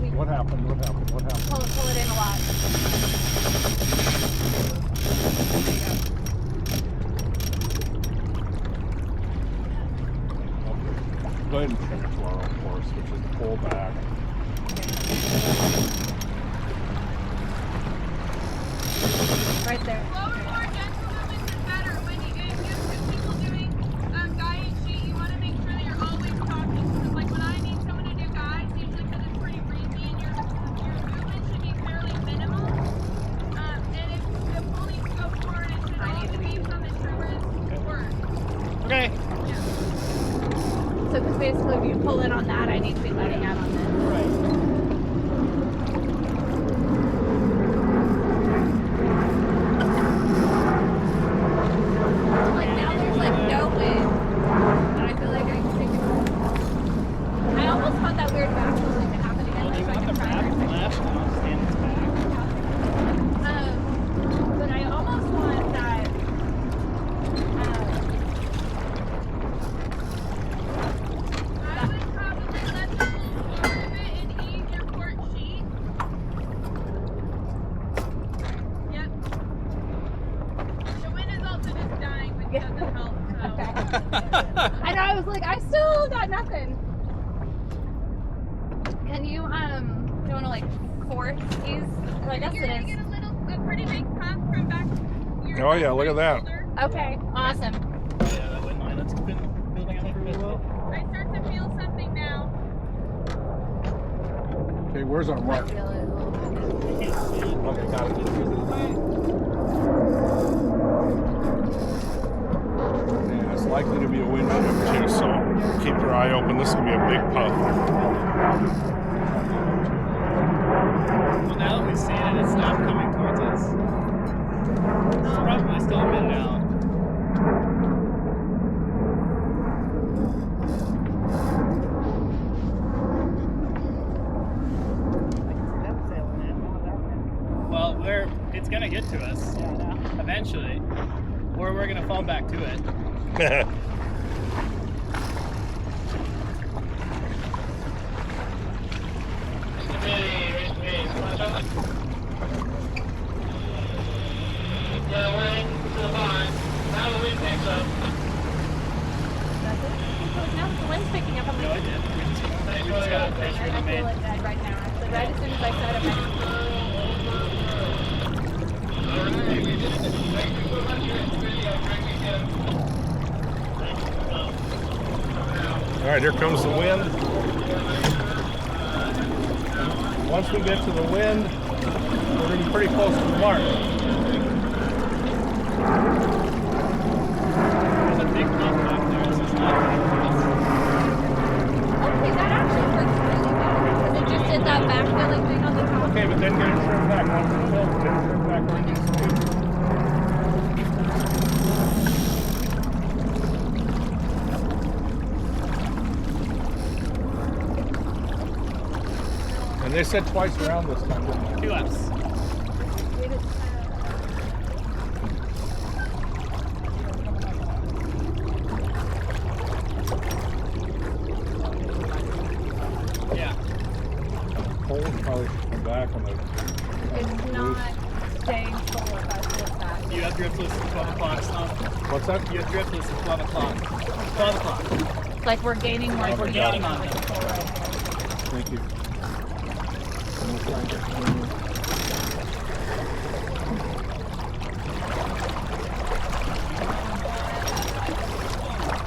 we What happened? What happened? What happened? pull it in a lot. Go ahead and finish Laurel, of course, which is pull back. Right there. Lower more gentle movements is better. When you get used to people doing guy and sheet, you want to make sure that you're always talking. Because like when I need someone to do guys, usually because it's pretty breezy and your movement should be fairly minimal. And if the pull needs to go forward, it should also be from the trimmers forward. Okay. Yeah. So because basically if you pull in on that, I need to be letting out on this. Right. Like now there's like no wind. And I feel like I can take it. I almost want that weird back feeling to happen again. Well, do you So I want the can try back it. flash and I'll stand its back? But I almost want that. I would probably let the pull forward a bit and ease your port sheet. Yep. The wind is also just dying, which doesn't help. So. I know. I was like, I still got nothing. Can you do you want to like force ease? Well, I guess You're it gonna is. get a pretty big pump from back. Your Oh, yeah, look at that. shoulder. Okay, awesome. Yeah, that wind line that's been building up for a while. I start to feel something now. Okay, where's our mark? Feel it a little bit. I can't see it. Okay, got it. And it's likely to be a wind shift too, so keep your eye open. This is going to be a big puff. Well, now that we've seen it, it's stopped coming towards us. It's probably still a minute out. Well, it's gonna get to us eventually, or we're gonna fall back to it. Now the wind's picking up. I'm No, like, it did. We just got a picture I of the feel main. it dead right now. Actually, right as soon as I said it, All right, here comes the wind. Once we get to the wind, we're going to be pretty close to the mark. There's a big pump back there. It's just not okay, that actually works really well because it just did that backfilling thing on the top. Okay, but then get it trimmed back. Once it's filled, get it trimmed back where it needs to be. And they said twice around this time, didn't they? 2 laps. We just, Yeah. Poles probably should come back on the. it's not staying full if I flip that. You have drift list at 12 o'clock, so What's that? you have drift list at 12 o'clock. 12 o'clock. It's like we're gaining more. Like we're gaining on like it. a full right there. Thank you. And we'll try and get some-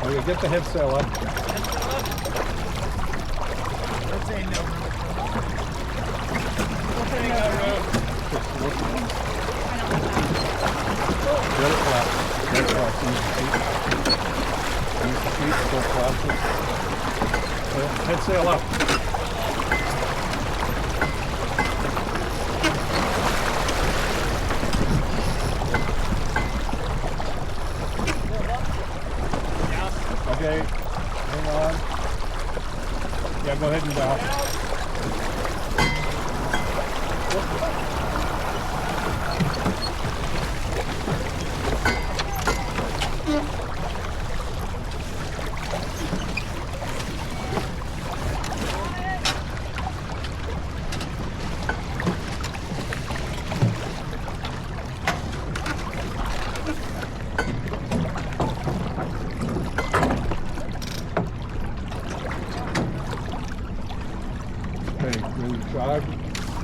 Okay, get the head sail up. Let's say no. Let it flat. Let it flat. Use the feet, still flat. Head sail up. Okay, hang on. Yeah, go ahead and bow.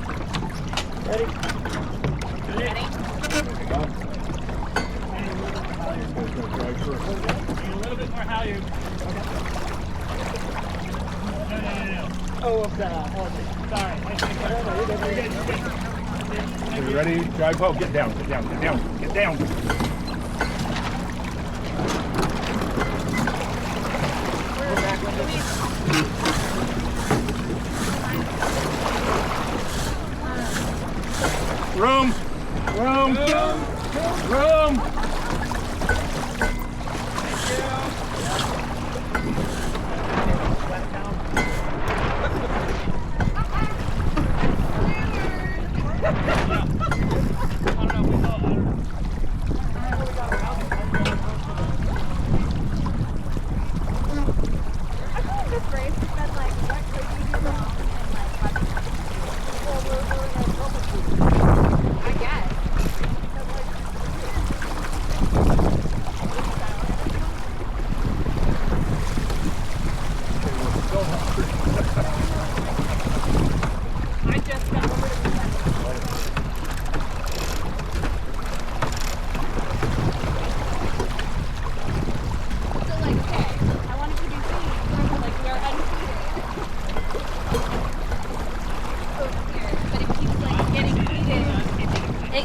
Ready? Ready? Need a little bit more halyard. No. Oh, sorry. Are you ready? Drive boat. Get down. Room.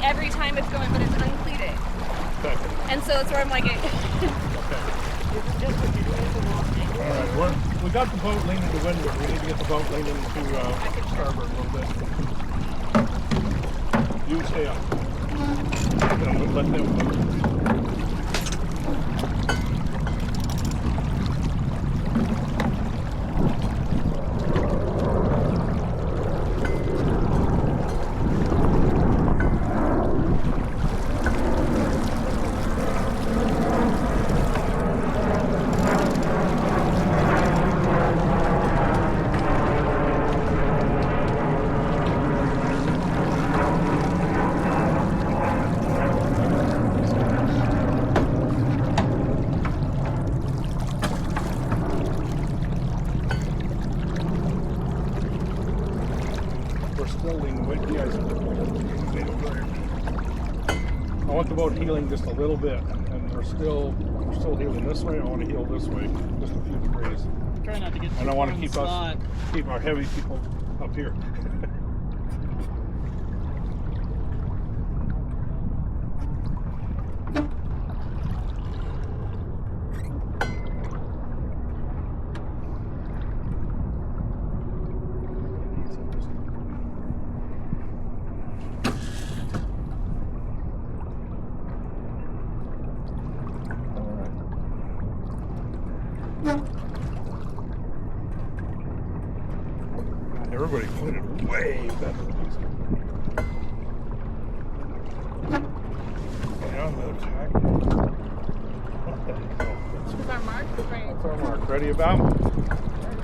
Every time it's going, but it's uncleated. Okay. And so that's where I'm like, All right, we got the boat leaning to windward. We need to get the boat leaning to starboard a little bit. You stay up. And we'll let them move. I want the boat heeling just a little bit, and we're still heeling this way. I want to heel this way, just a few degrees. Try not to get too And I want far to in the keep our heavy people up here. Everybody pointed way better than these guys. Down the track. What the hell? is our mark? Right. That's our mark. Ready about?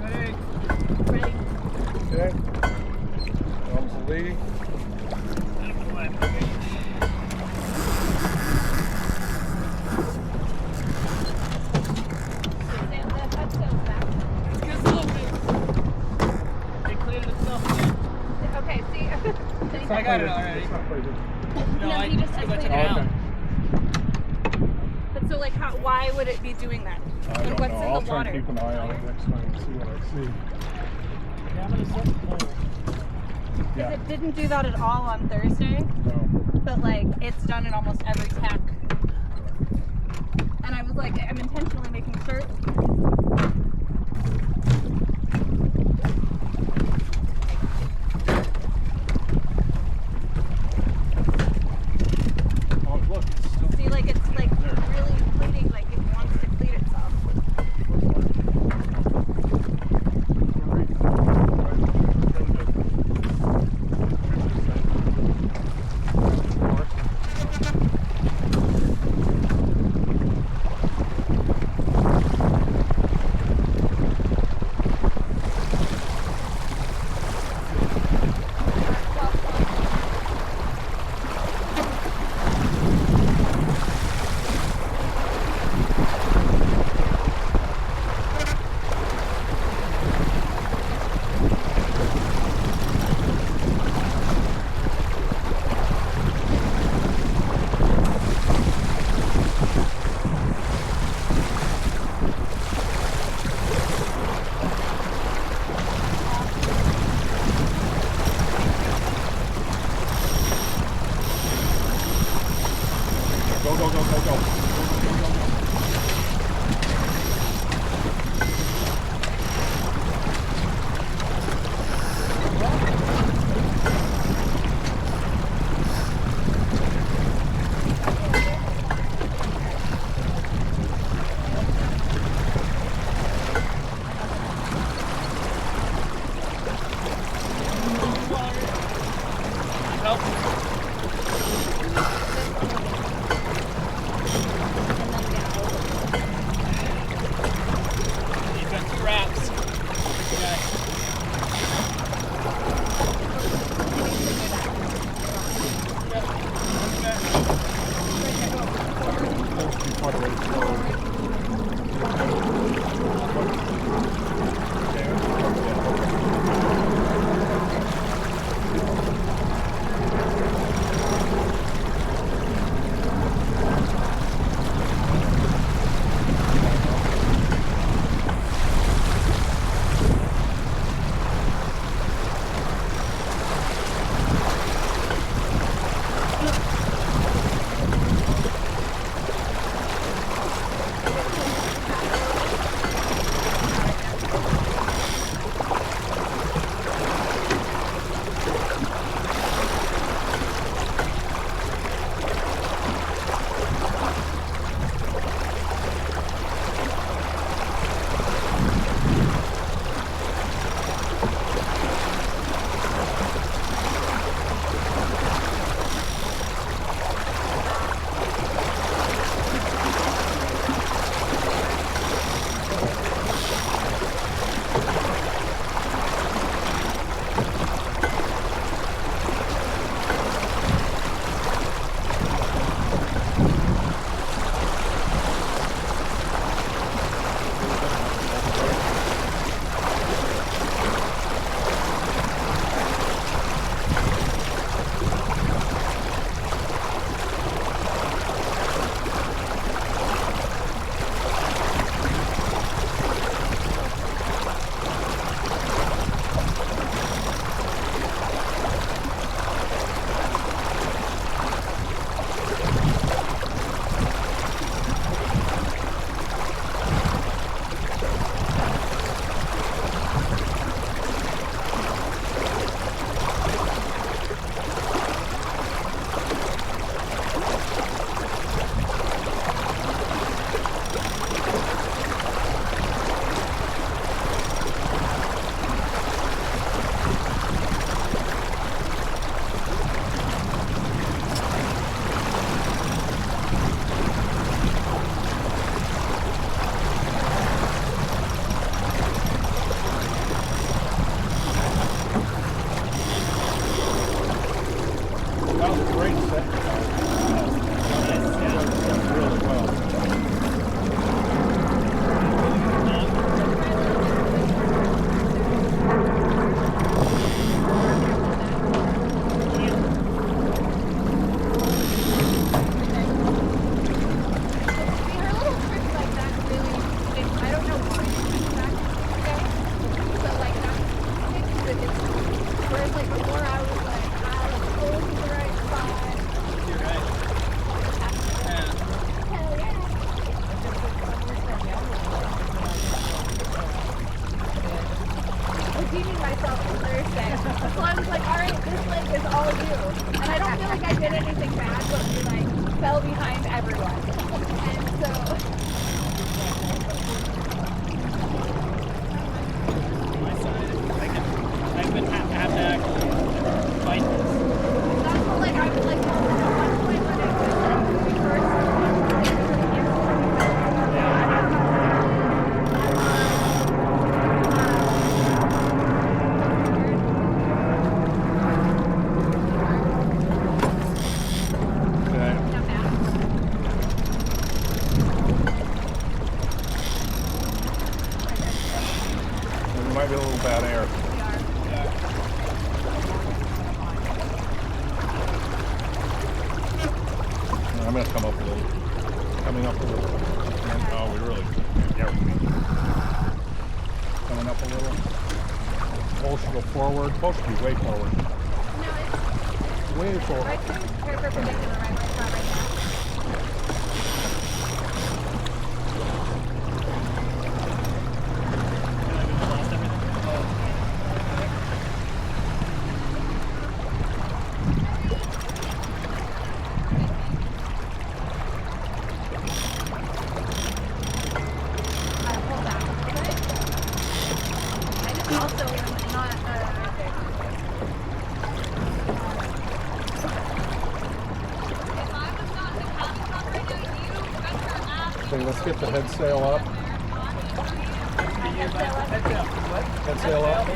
Ready. Okay. Thumbs the lee. Okay, see. I got it already. It's not quite good. No, he just because I said took it it. out. But so, like, why would it be doing that? I And don't what's know. in I'll the try water? and keep an eye on it next time and see what I see. Yeah, I'm gonna set. Yeah. It didn't do that at all on Thursday, No. but like it's done in almost every tack. And I was like, I'm intentionally making sure. Oh, look. It's still See, like it's like really cleaning, like it wants to clean itself. help? You've got 2 wraps. Okay. fell behind everyone. And so my side, I've been have to actually fight this. that's what, like, I was like, at one point when it was like we first Might be a little bad air. I'm going to come up a little. Coming up a little. And, oh, we really. Yeah. Coming up a little. Pole should go forward. Pole should be way forward. No, it's Way forward. right there, perpendicular, right where it's at right now. Also, not let's get the head sail up. Head sail up.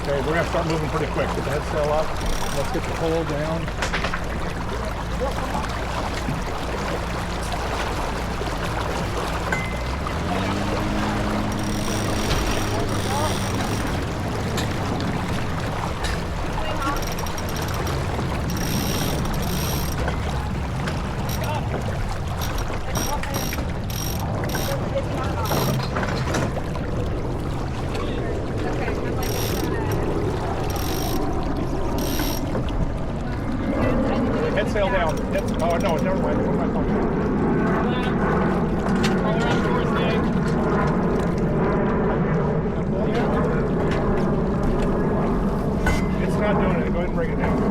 Okay, we're going to start moving pretty quick. Get the head sail up. Let's get the pole down. Head sail down. Oh, no, never mind. Where's my phone? It's not doing it. Go ahead and bring it down.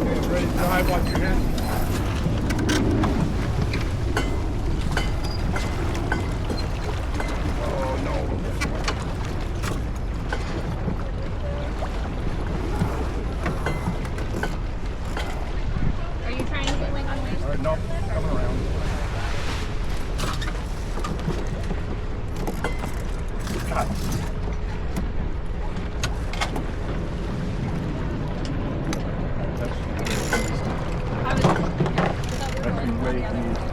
Okay, ready to dive? Watch your head. Oh, no. Are you trying to get wing on wing? All right, nope, coming around. God. That's way easy.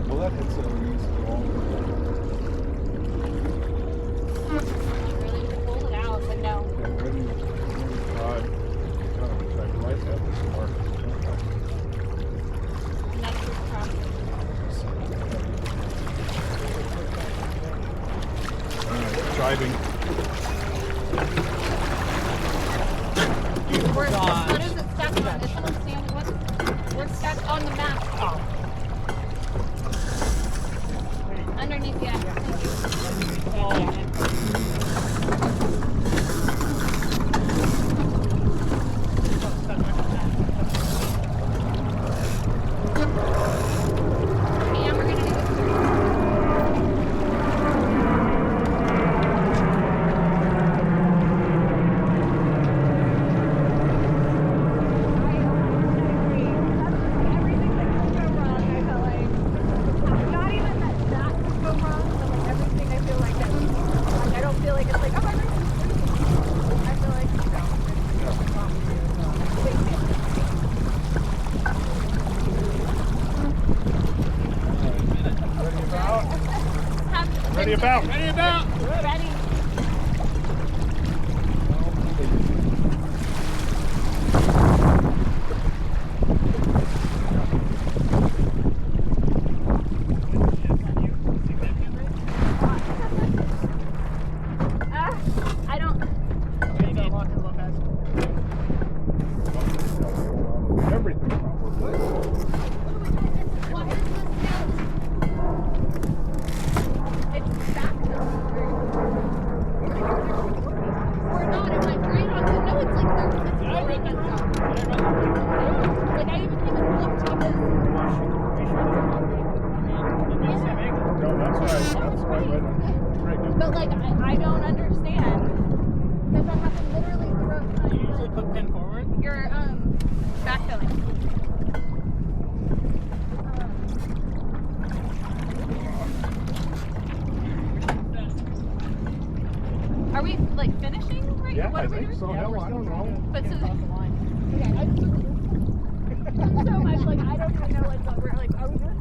Well, that hits so easy. Really to pull it out, but no. Right at this mark. And that's just crossing. Driving. What is it stuck on? Is someone standing? We're stuck on the map. Underneath, yeah. And we're gonna do this. Ready about? Ready about? Ready. I don't. Everything probably. What is this now? It's back to we're not. It went right on. No, it's like it's rolling us up. Like I even came and looked because. No, that's right. That's right. But like I don't understand because that happened literally throughout time. You usually put pin forward. You're backfilling. Are we like finishing right? Yeah, What I are we think doing? so. Hell, I don't know. But so so much like I don't even know like what we're like. Are we doing?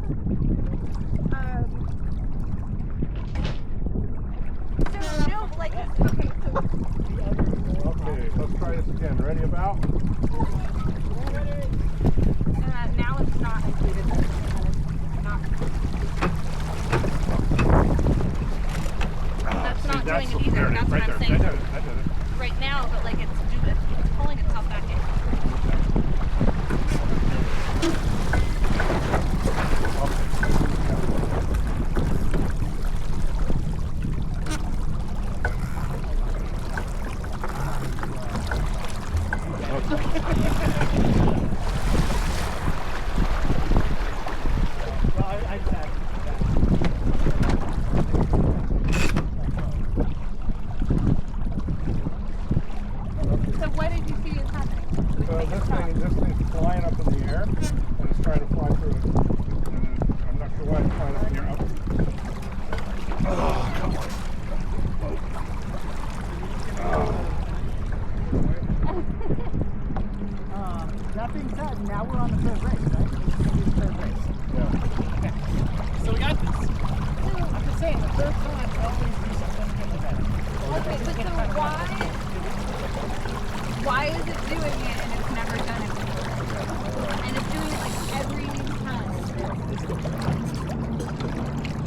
So no, like okay, so Okay, let's try this again. Ready about? now it's not included. Not. That's not doing it either. That's what I'm saying. I did it. Right now, but like it's pulling itself back in. Well, I just had that. So what did you see is happening? This thing's flying up in the air, and it's trying to fly through it. And I'm not sure why it's flying up in the air. Oh, come on. That being said, now we're on the third race, right? It's going to be the third race. Yeah. So we got this. I'm just saying, the third time we always do something better. Okay, but so why is it doing it and it's never done it before? And it's doing it like every time.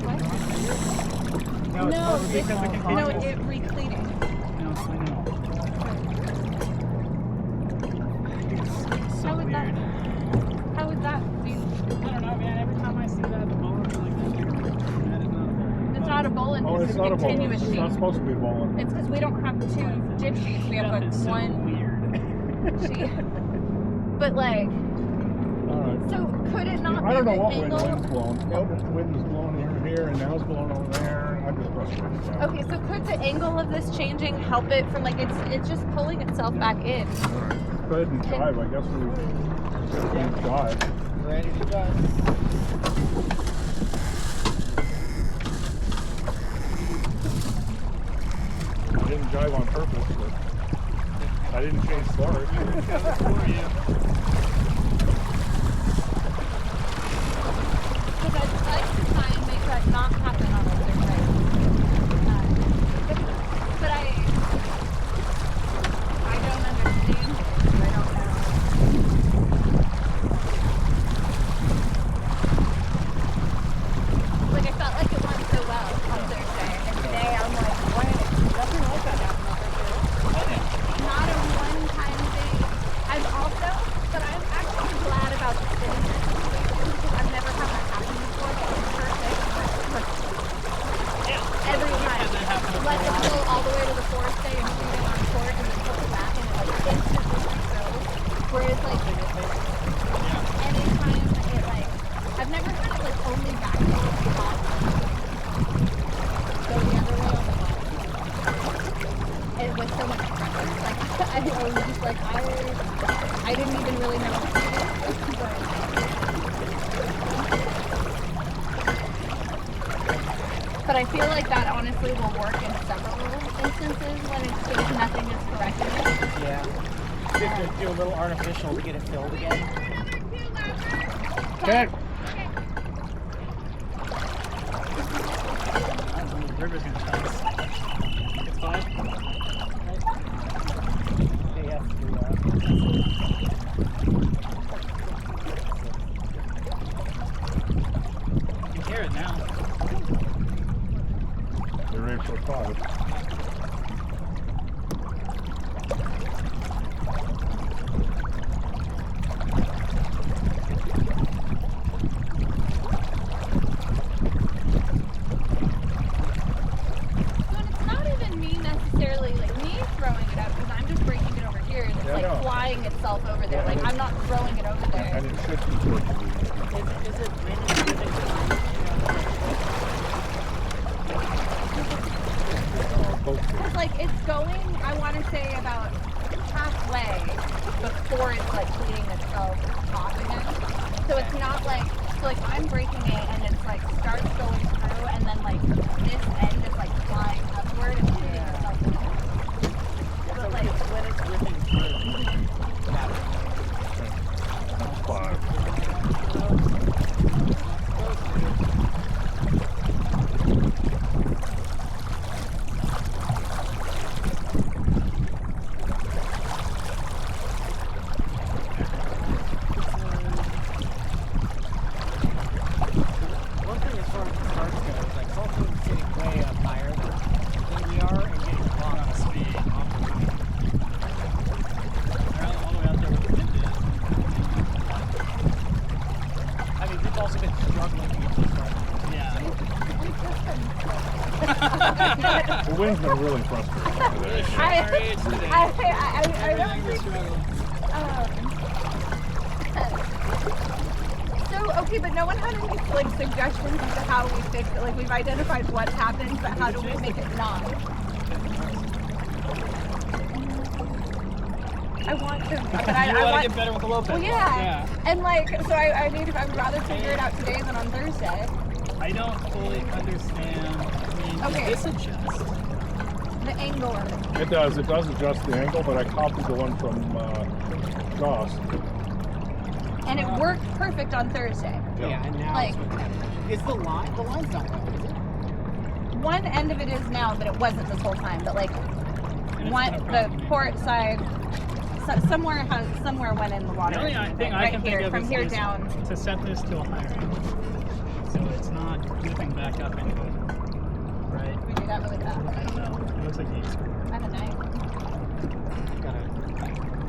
What? No, it recleating. No, I know. It's so weird. How would that be? I don't know, man. Every time I see that, the bowler's like that is not a bowler. It's not a bowling, Oh, it's it's a not a bowling. continuous It's sheet. not supposed to be bowling. It's because we don't have two dip sheets. We have Stuff like is so one weird. sheet. But like, Alright. so could it not I don't be know the what way the angle? wind's blowing. The wind is blowing over here, and now it's blowing over there. I'm just frustrated. Yeah. Okay, so could the angle of this changing help it from like it's just pulling itself back in? Alright. Go ahead and jive. I guess we can jive. Ready to go. I didn't jive on purpose, but I didn't change stars. Because I'd like to try and make that not happen on a third race. But I don't understand it. I don't know. Like I felt like it went so well on Thursday, and today I'm like, Nothing like that happened on Thursday. not a one-time thing. I'm also, but I'm actually glad about the spinning situation because I've never had that happen before. But it's perfect. Yeah. Every Had that time. happen Let it before. go all the way to the forest day and shoot it on court and then pull it back and it like instantly goes. Whereas like anytime it like I've never had it like only back to the top. Go the other way on the bottom. And with so much pressure. Like I was just like I didn't even really know what to do. But I feel like that honestly will work in several instances when it's just nothing is correcting it. Yeah. Just to do a little artificial to get it filled again. Okay. The river's gonna tell us. It's 5. Yes, we are. You can hear it now. You're ready for 5. So it's not even me necessarily like me throwing it up because I'm just breaking it over here and it's Yeah, I like know. flying itself over there. Like I'm not throwing it over there. And it should be working. Is it really Because like it's going, I want to say about halfway before it's like cleaning itself off again. So it's not like, so like I'm breaking it and it's like starts going through and then like this end is like flying upward and cleaning itself again. But like, when it's ripping through? That's 5. One thing as far as the cars goes, like also sitting way The wind's been really frustrating today. I don't think. So, okay, but no one had any like suggestions as to how we fix it. Like we've identified what's happened, but how do we make it not? I want to. But I You want want to get better with the low pedal. Well, yeah. And like, so I mean, I would rather figure it out today than on Thursday. I don't fully understand. I mean, Okay. does this adjust? The angle of it. It does. It does adjust the angle, but I copied the one from Joss. And it worked perfect on Thursday. Yeah, and now Like- it's what's happening. Is the line's not right, is it? One end of it is now, but it wasn't this whole time. But like, And it's one been a the problem here. port side, somewhere went in the water. The only thing I right can here, think of from is, here is down. to set this to a higher angle, so it's not whipping back up into it. Right? We do that really fast. I don't know. It looks like he's I have a knife.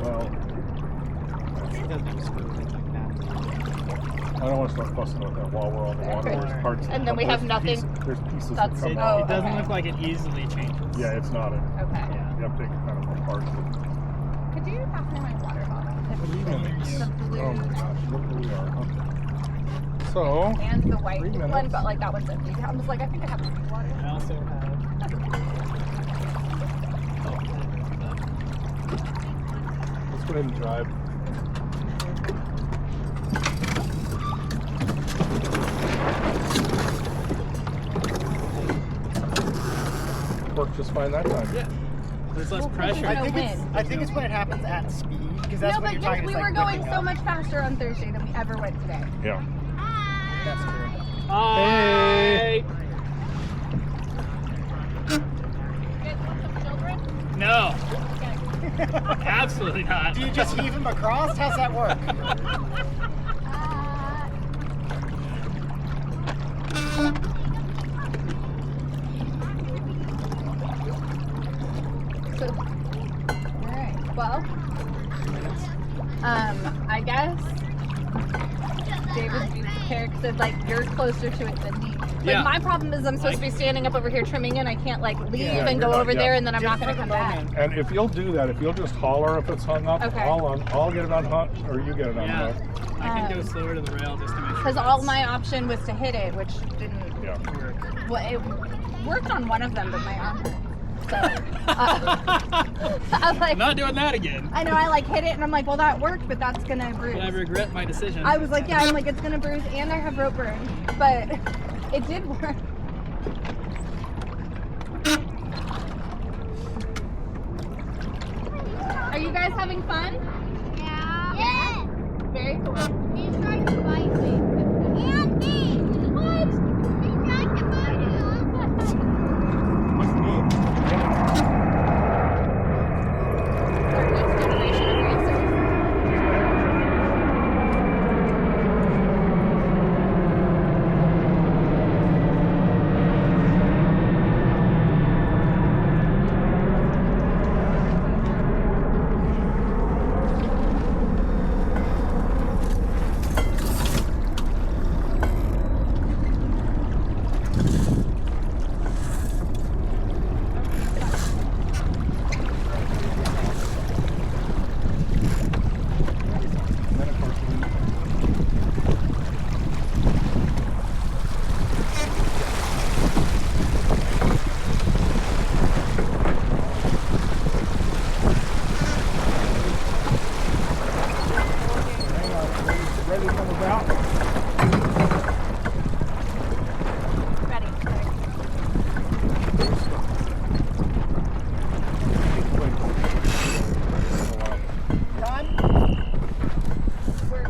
Well, It doesn't have a screw like that. I don't want to start fussing with that while we're on the water. Okay. There's parts And then we have nothing. There's pieces That's- that come It, out. it doesn't okay. look like it easily changes. Yeah, it's not. Okay. Yeah. You have to take it kind of apart. Could you pass me my water bottle? Oh my gosh, look where we are. Huh? So, And the white 3 minutes. one, but like that one's empty. I'm just like, I think I have enough water. I also have. let's go ahead and drive. Worked just fine that time. Yeah. There's less pressure. I I think wind. it's when it happens at speed, because that's No, when but you're yes, talking. we it's were like going whipping so up. much faster on Thursday than we ever went today. Yeah. That's true. Hi. You guys want some children? No. Absolutely not. Do you just heave him across? How's that work? So, alright, well, I guess David's being prepared because like you're closer to it than me. Like Yeah. my problem is I'm supposed to be standing up over here trimming in. I can't like leave Yeah, and you're go not- over yeah. there and then I'm not Just gonna for the come back. moment. And if you'll do that, if you'll just holler if it's hung up, Okay. I'll get it unhooked, or you get it Yeah. unhooked. I can go slower to the rail just to make sure. Because all that's my option was to hit it, which didn't. Yeah. work. Well, it worked on one of them, but my arm hurt. So I was like, Not doing that again. I know I like hit it and I'm like, well that worked, but that's gonna bruise. But I regret my decision. I was like, yeah, I'm like, it's gonna bruise and I have rope burn, but it did work. Are you guys having fun? Yeah. Yes. Very cool. He's trying to bite me. And me. What? He's trying to bite me. Our next generation of racers. And then, of course, hang on, ready to come about? Ready. We're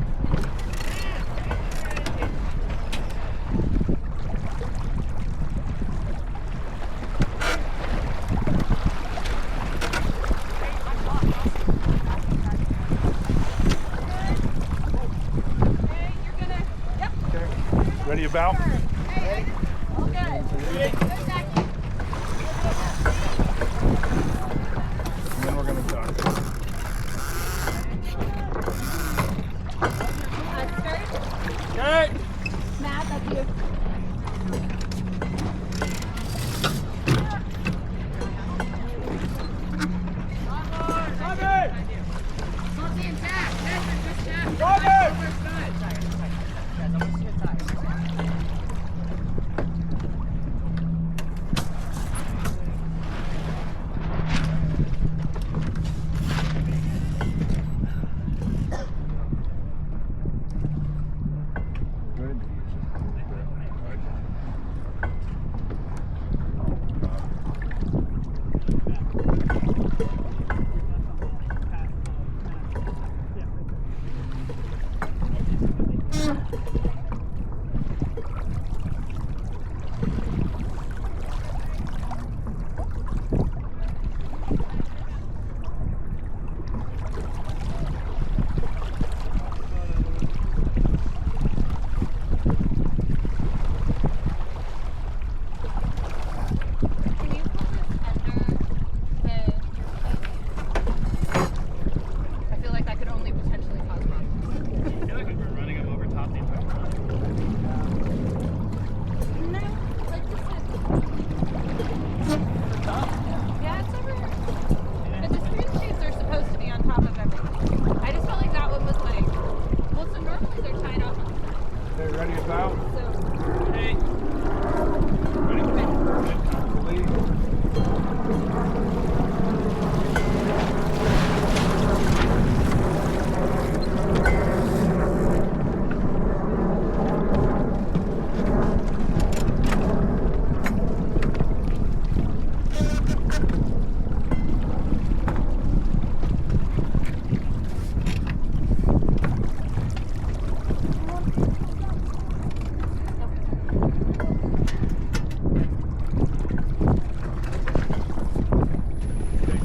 Ready about? all good. And then we're gonna duck. Okay. Matt, that's you.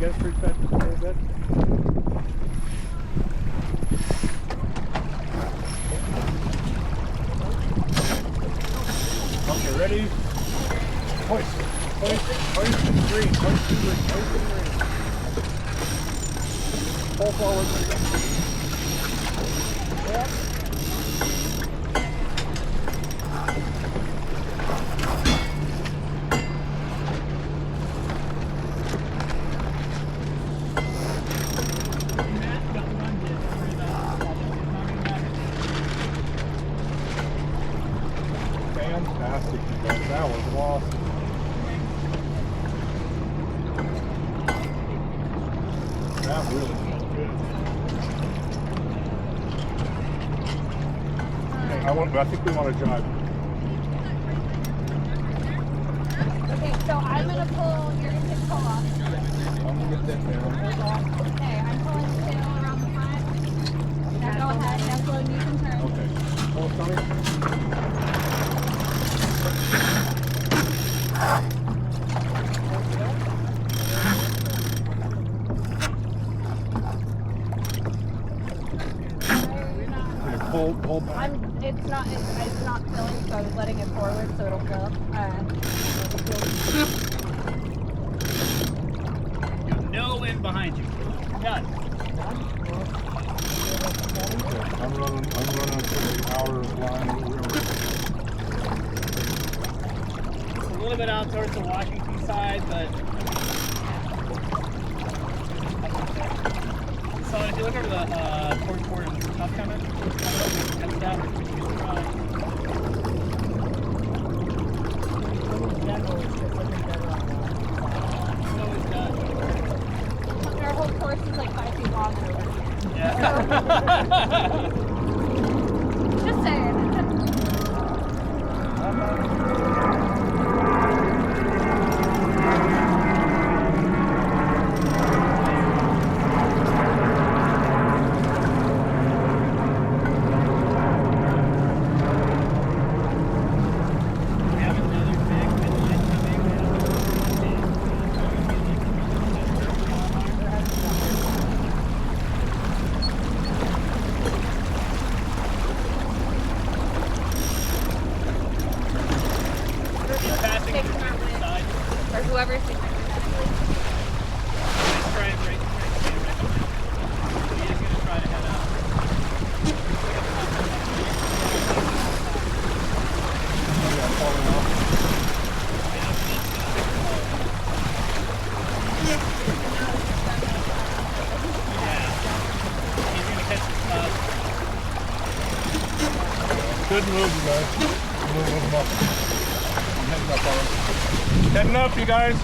get it pretty fast just a little bit. Okay, ready? Hoist, hoist, hoist and green, hoist and green, hoist and green. Pull forward. Yep. Fantastic, you guys. That was awesome. That really felt good. Okay, I think we want to jive. Okay, so I'm gonna pull. You're gonna take the pull off. I'm gonna get that down. Okay, I'm pulling the tail around the front. Now go ahead. Now slow, you can turn. Okay. Pull it, Tony. Okay, pull back. It's not filling, so I was letting it forward so it'll fill. No wind behind you. Done. I'm running to the outer line of the river. It's a little bit out towards the Washington side, but so if you look over the port and tough coming, that's that. Our whole course is like 5 feet long over here. Yeah. Just saying. We have another big midline coming. Passing through the side. Or whoever's taking it. Let's try and break. He is going to try to head out. Yeah, falling off. He's going to catch his top. Good move, you guys. Move them up. I'm heading up on them. Heading up, you guys.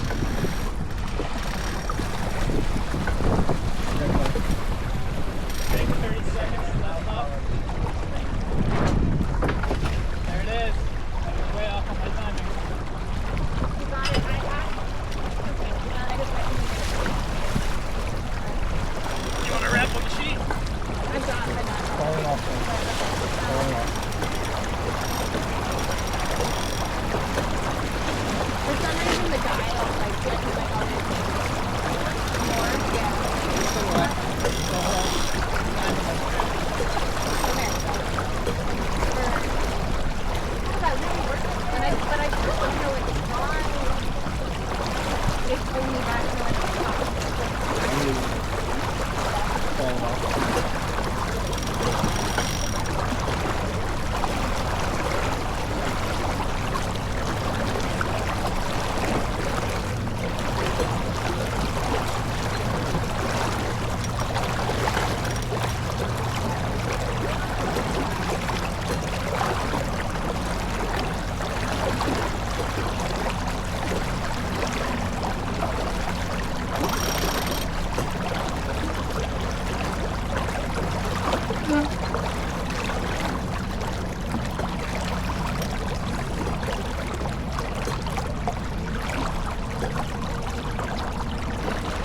Take 30 seconds, left top. There it is. I was way off on my timing. You got it. I got it. Okay. I just got You want to wrap on the sheet? I'm done. Falling off. Falling off. For some reason, the dial, like, gets my audio more. Yeah. Okay. That really works. But I still don't know it's why it's only back to like the top. Falling off.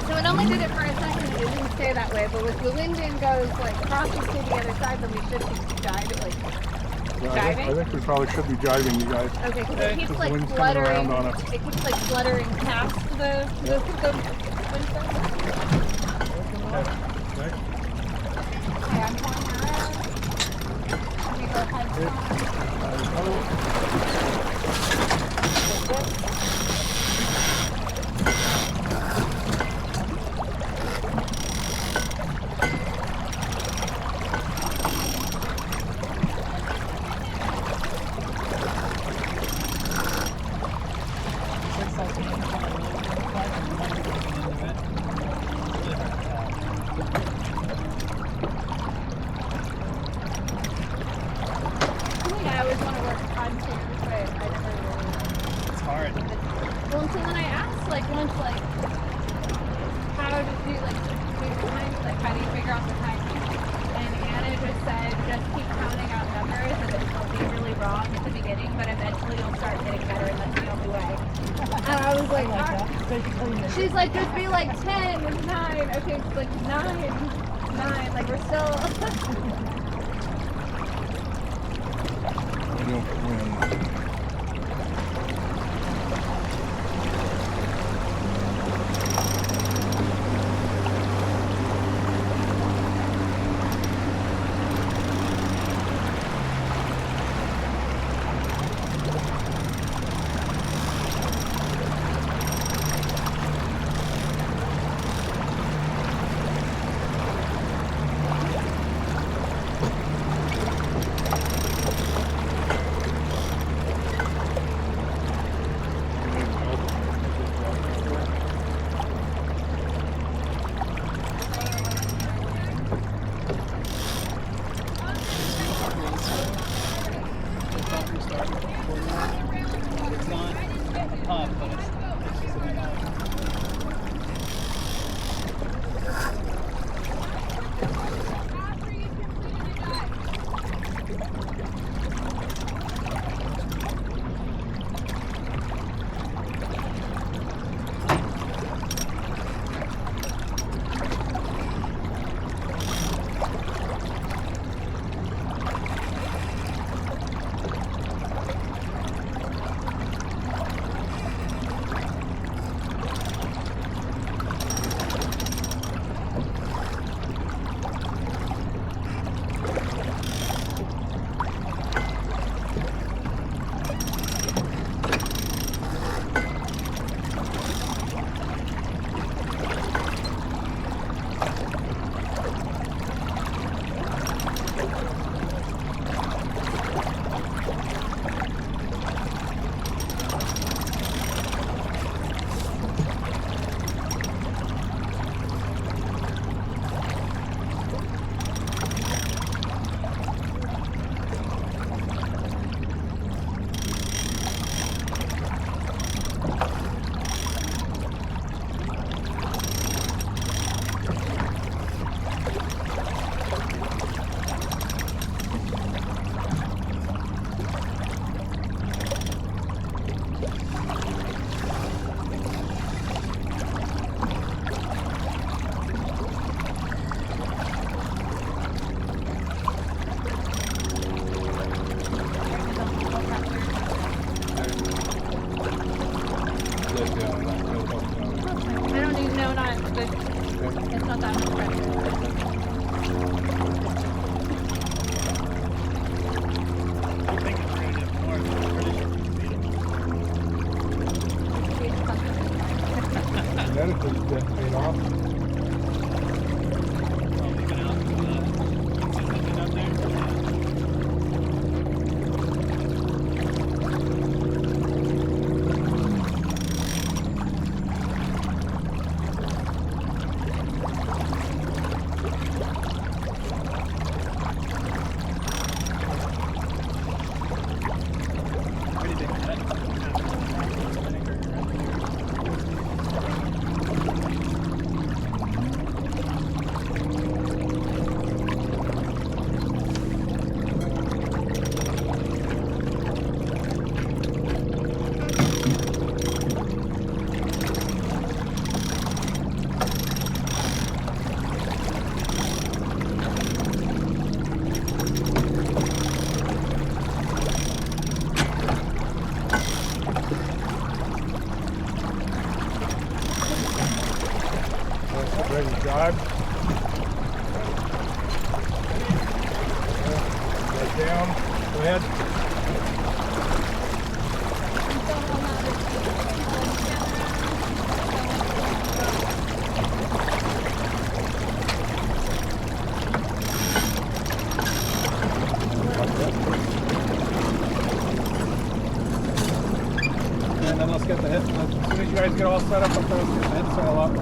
So it only did it for a second. It didn't stay that way. But if the wind in goes like crosses to the other side, then we should be jiving. Like, Yeah, I jiving? think we probably should be jiving, you guys. Okay, because it keeps the like wind's coming around fluttering. on us. It keeps like fluttering past the Next. Okay, I'm pulling her out. Let me go head I always want to work on chairs, but I never really. It's hard. Well, until then I asked, like, once, like, how to do, like, do times, like, how do you figure out the timing? And Anna just said, just keep counting out numbers, and it'll be really wrong at the beginning, but eventually you'll start getting better, and that's the only way. And I was like, she's like, just be like 10, 9, okay, it's like 9, like, we're still. It's not a pump, but it's just an I don't even know, it's not that much pressure. I think it's rated more, but I'm pretty sure Genetically, that paid off. leaving out the consistent up there. Pretty big cut. Vinegar. Ready to drive? Right down. Go ahead. And then let's get the head. As soon as you guys get all set up, let's get the head sail up.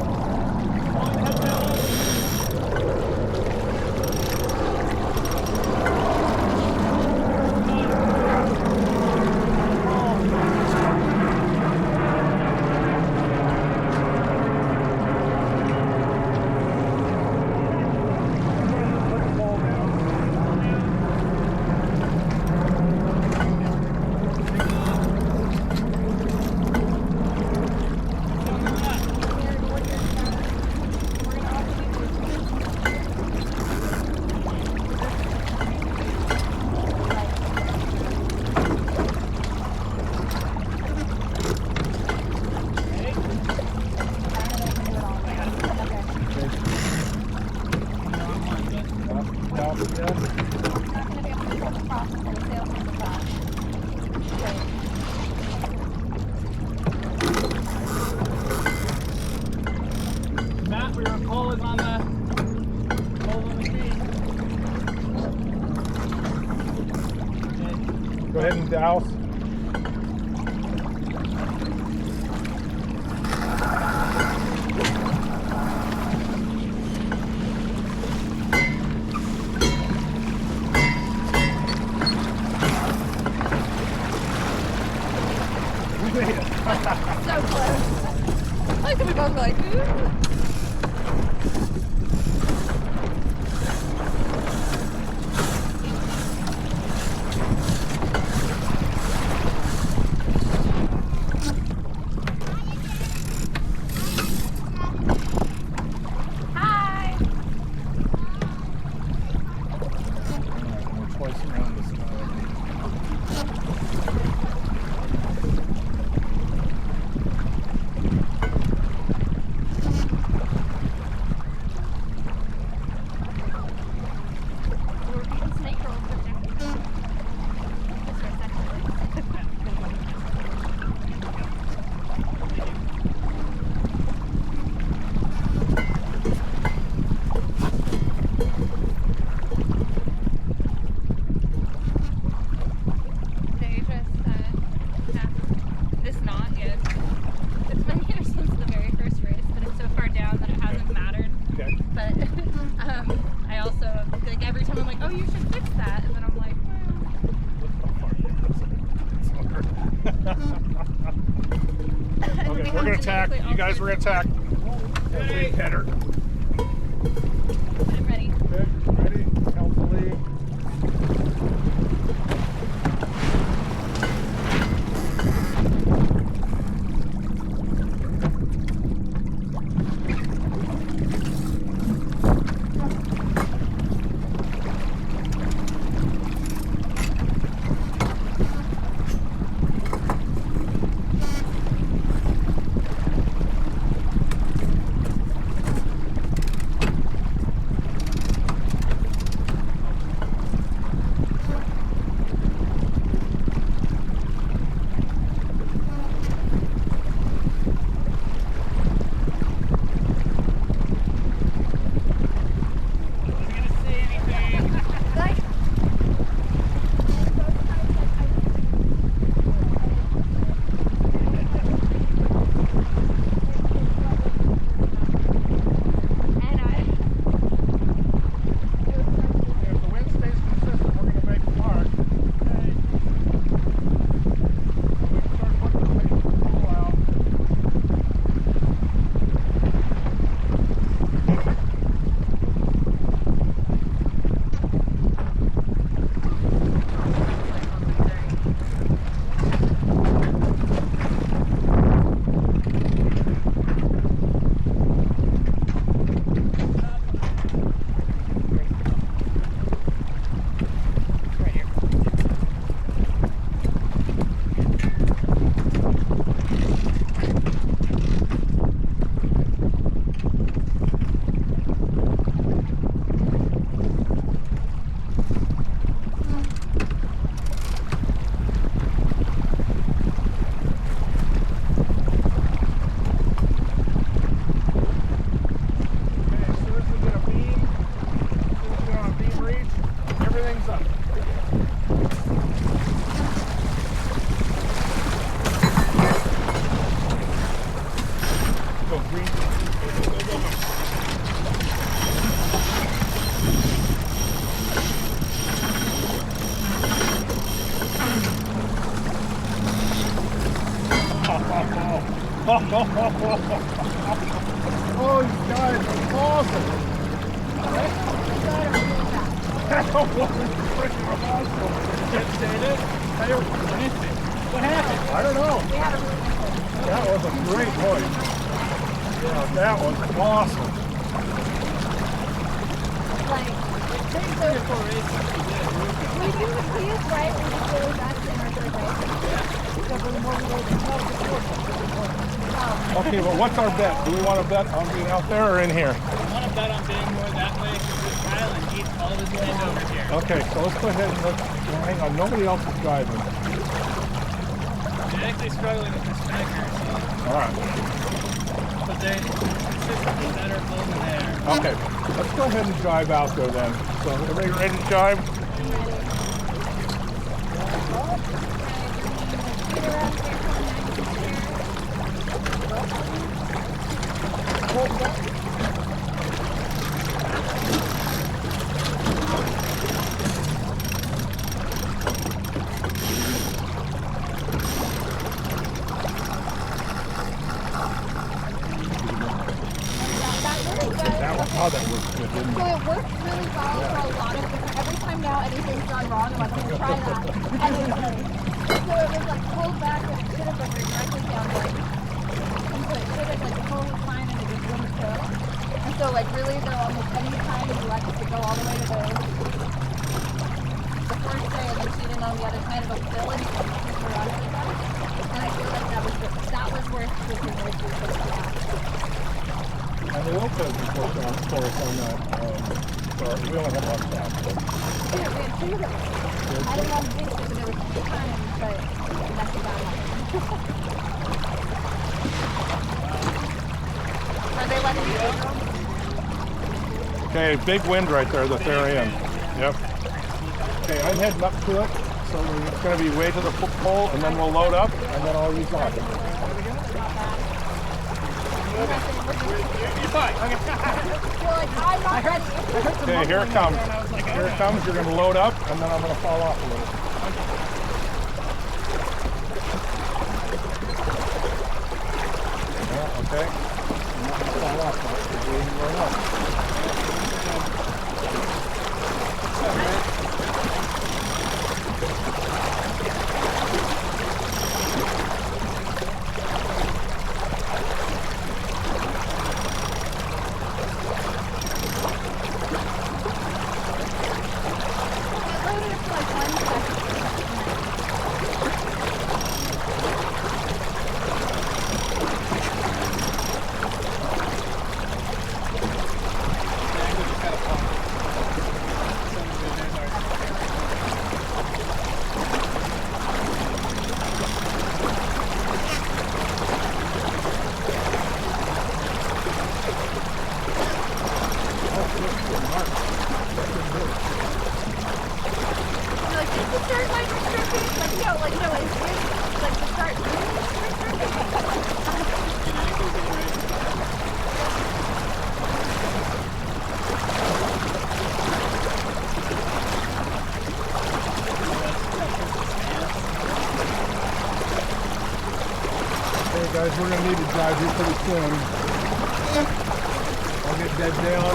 Matt, we were calling on the machine. Go ahead and douse. So close. I like that we both were like, ooh. Hi. We're twice around this time. We're eating snake rolls right now. This way, actually. They just, this knot is, it's been here since the very first race, but it's so far down that it hasn't mattered. Okay. But I also, like, every time I'm like, oh, you should fix that, and then I'm like, well. Okay, we're gonna tack. You guys are gonna tack. Hey. Header. I'm ready. Okay, ready? Healthily. green. Go, go, go, go. Oh, you guys, that's awesome. That was freaking awesome. Can't say it. What happened? I don't know. We had a really good one. That was a great voice. Yeah, that was awesome. Like, so we do the keys, right? We just go back in our third race. Okay, well, what's our bet? Do we want to bet on being out there or in here? I want to bet on being more that way because this island eats all of his land over here. Okay, so let's go ahead and hang on. Nobody else is driving. They're actually struggling with the smackers, All right. but they're consistently better over there. Okay, let's go ahead and drive out there then. So everybody ready to drive? Oh, that works good, didn't So it? it works really well for a lot of different, every time now anything's gone wrong, I'm like, I'm gonna try that. And it works. So it was like pulled back and it should have been directly downward. And so it should have like the whole time and it just wouldn't go. And so like really though, almost any time you let it go all the way to the first day and then she didn't on the other side of a hill and you can push her out of it. And I feel like that was worth switching those two things out. And the Lopez report for us on that. Sorry, we only have one stop. Yeah, we had two of them. I didn't want to do it, but there was two times, but nothing got happened. Are they letting you go? Okay, big wind right there that they're in. Yep. Okay, I'm heading up to it. So it's going to be way to the pole, and then we'll load up, and then I'll use on. You're fine. Okay. You're like, I'm not ready. Okay, here it comes. Here it comes. You're going to load up, and then I'm going to fall off a little. Yeah, okay. I'm not going to fall off. We're going up. Guys, we're going to need to drive here pretty soon. I'll get dead down.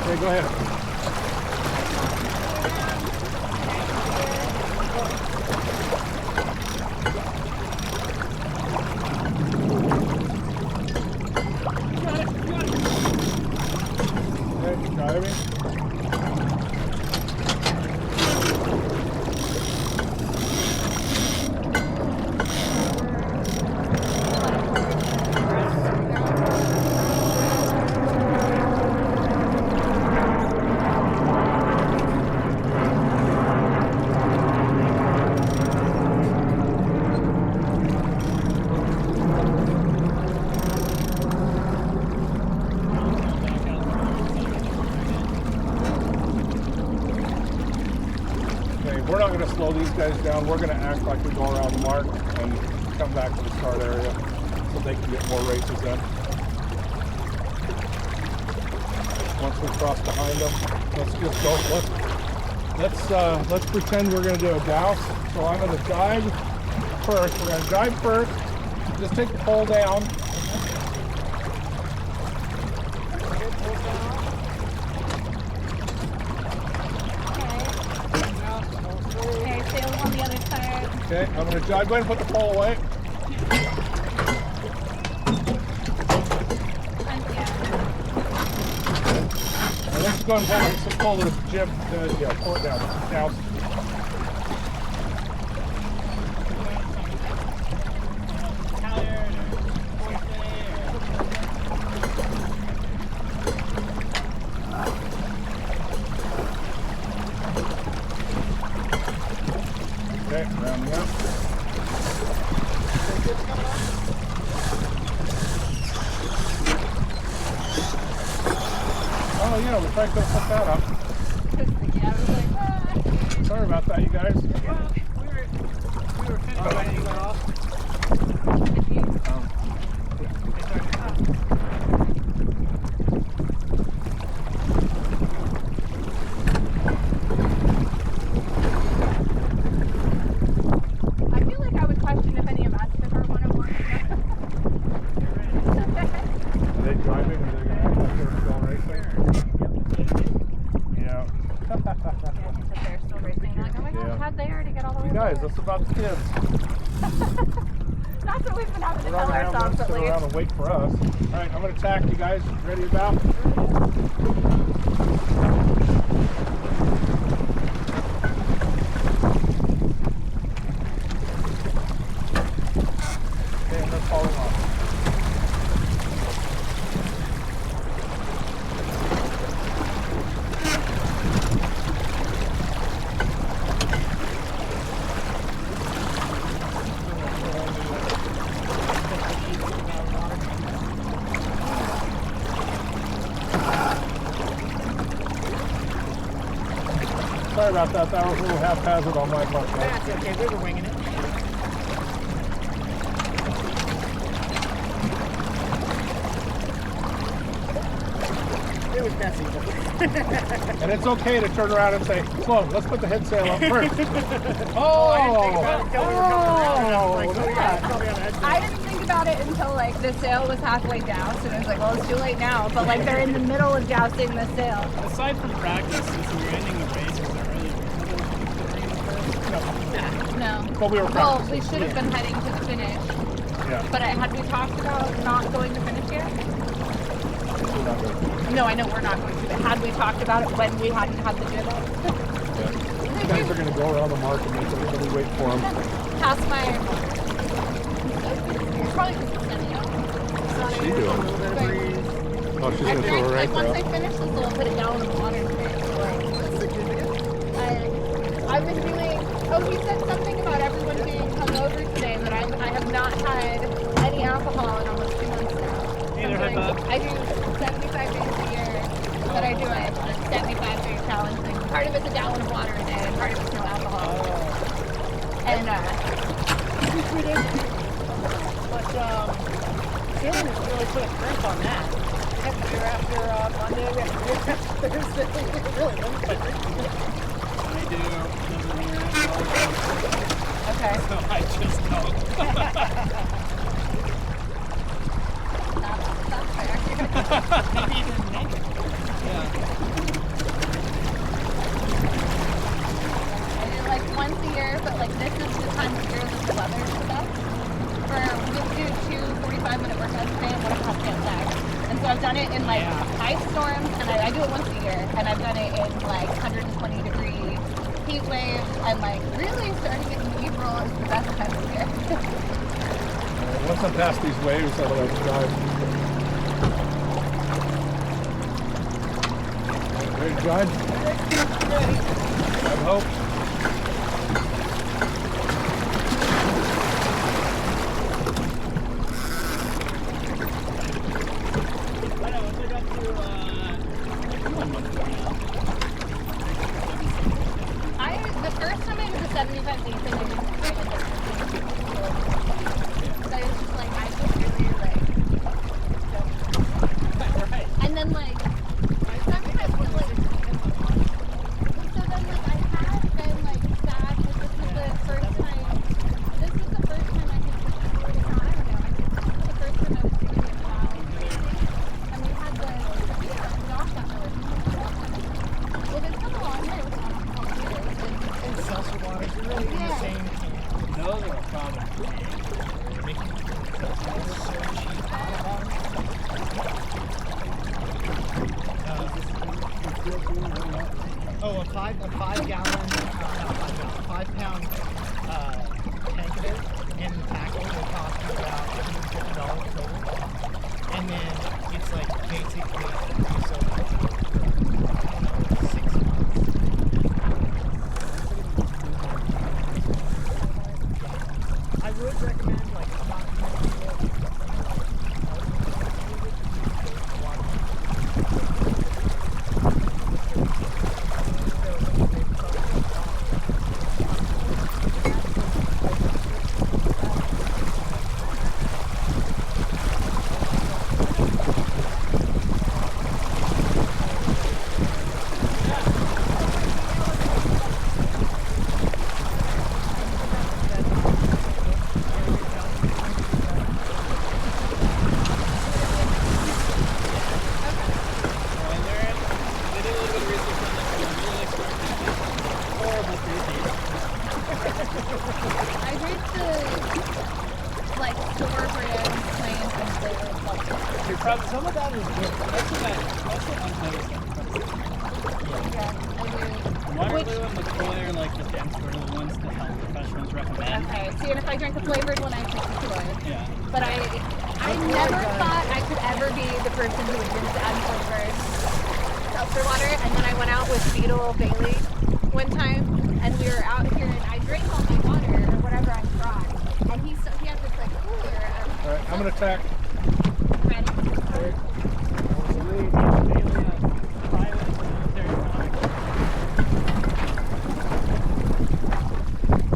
Okay, go ahead. Okay, driving. these guys down, we're going to act like we go around the mark and come back to the start area so they can get more races in. Once we cross behind them, let's just go. Let's pretend we're going to do a douse. So I'm going to dive first. We're going to dive first. Just take the pole down. Okay, sail on the other side. Okay, I'm going to dive. Go ahead and put the pole away. And let's go and pull this jib. Yeah, pull it down. Douse. Okay, rounding up. Oh yeah, we probably could have put that up. Yeah, I was like, ah. Sorry about that, you guys. We were finished when you went off. I feel like I would question if any of us took our 101. Are they driving? Are they going to act like they're still racing? Yeah. They're still racing. Like, oh my gosh, Yeah. how'd they already get all the way You guys, there? that's about the kids. That's what we've been having to We're not tell going to have them ourselves at sit around least. and wait for us. All right, I'm going to tack you guys. Ready about? Okay, and they're falling off. Sorry about that. That was a little haphazard on my part. That's okay, we were winging it. It was messy. And it's okay to turn around and say, "Slow, let's put the head sail up first." I didn't think about it until we were coming around. And I was like, look oh at yeah, that. it's probably on the head. I didn't think about it until like the sail was halfway doused, and I was like, well, it's too late now. But like they're in the middle of jousting the sail. Aside from practice, since we were ending the race, was there really reasonable to bring in first? No. Well, we were Well, practicing. we should have been heading to the finish. Yeah. But had we talked about not going to finish yet? We're not good. No, I know we're not going to. But had we talked about it when we hadn't had the jib up? Yeah. You guys are going to go around the mark and make everybody wait for them. Pass my. Probably because it's sunny out. What's she doing? A little bit of breeze. Oh, she's going to throw it right Like once I there. finish this, I'll put it down in the water today. So I've been doing. Oh, he said something about everyone being hungover today, but I have not had any alcohol in almost 2 months now. Neither have I do 75 days a year that I do a 75-day challenge thing. Part of it's a gallon of water a day, and part of it's no alcohol. And But Shannon has really put a crimp on that. Year after Monday, we have Thursday. We really limit by drinking. I do. okay. So I just don't. That's fair. Maybe even make it. Yeah. I do like once a year, but like this is the time of year that the weather is the best. We'll do 2 45-minute workouts a day and 1 half day outside. And so I've done it in like ice storms, and I do it once a year, and I've done it in like 120-degree heat waves, and like really starting in April is the best time of year. Once I'm past these waves, I'll like drive. Ready to drive? I hope. I know, once I got to, The first time I did the 75 Oh, a 5 gallon, not 5 pound tank of it in the tackle will cost you about $150 total. And then it's like basically so 6 months. I would recommend like not I read the like store brand plants and flavors. You're probably, some of that is good. Most of unnoticed. Yeah, I do. Waterloo and LaCroix are like the dense sort of the ones that health professionals recommend. Okay, see, and if I drink a flavored one, I pick LaCroix. Yeah. But I never thought I could ever be the person who would drink the unflavored seltzer water. And then I went out with Beetle Bailey one time, and we were out here, and I drank all my water or whatever I brought, and he had this like cooler of. All right, I'm gonna attack. Ready?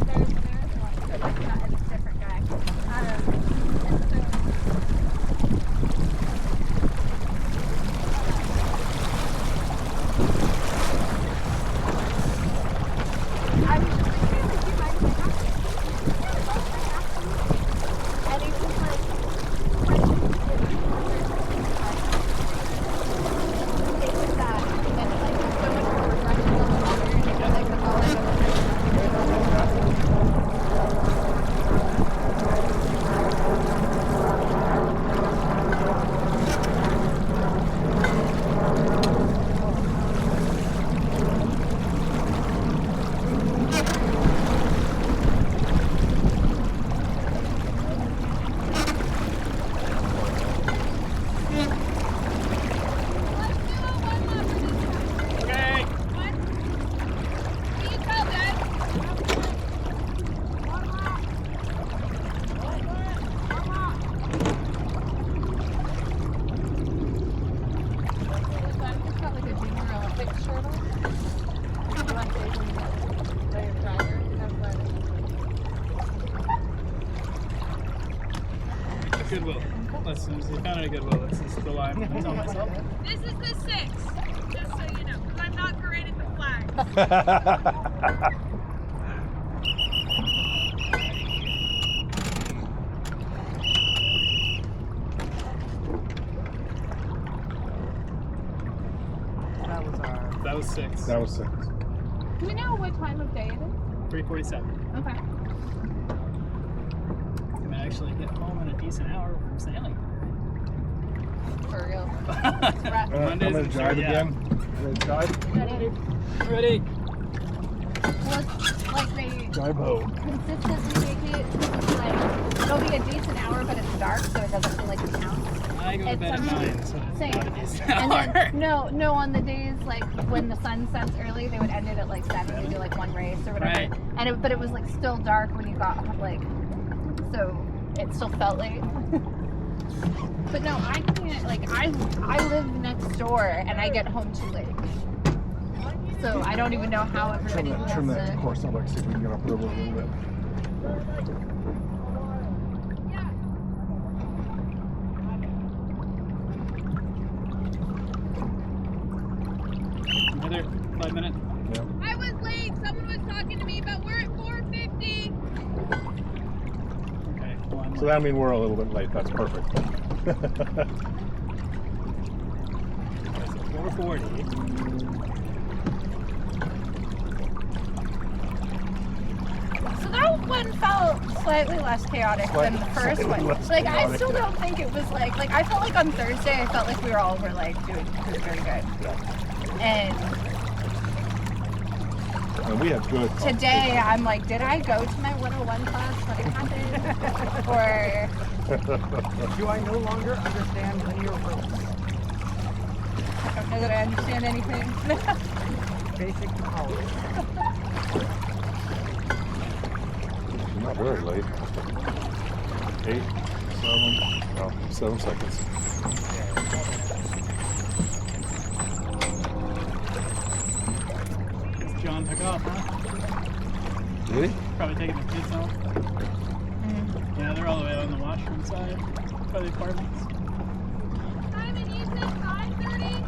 There's one, but it's not, it's a different guy. I was just like, hey, would you mind if I ask you? And he was like, questions that they did that, and then like so much more refreshing on the water, and it was like the whole Okay. It's got like a Junior Olympics shirt on. You want to say when you play your driver? Goodwill. Let's see. We found it at Goodwill. This is the line. I tell myself. This is the 6, just so you know, because I'm not great at the flags. That was our. That was 6. That was 6. Do we know what time of day it is? 3:47. Okay. I'm gonna actually get home in a decent hour from sailing. For real. I'm gonna drive again. I'm gonna drive. Ready? Well, like they Drive-o. consistently make it like it'll be a decent hour, but it's dark, so it doesn't feel like it counts. I go to It's bed at 9, so it's same. not a decent And hour. then no, on the days like when the sun sets early, they would end it at like 7 to do like one race or whatever. Right. And but it was like still dark when you got like, so it still felt late. But no, I can't. Like I live next door and I get home too late. So I don't even know how everybody Trim has that to. course. I'd like to see if we can get up there a little bit. Another 5 minutes. Yeah. I was late. Someone was talking to me, but we're at 4:50. Okay. One So that means we're a little bit late. That's perfect. 4:40. So that one felt slightly less chaotic than the first Slightly one. less Like I chaotic, still yeah. don't think it was like I felt like on Thursday I felt like we all were like doing very good. And And we have good. today I'm like, did I go to my 101 class when it happened? Or Do I no longer understand linear routes? I don't know that I understand anything. Basic knowledge. You're not very late. 8, 7 seconds. John took off, huh? Did he? Probably taking the kids home. Yeah, they're all the way on the washroom side by the apartments. Simon, you said 5:30?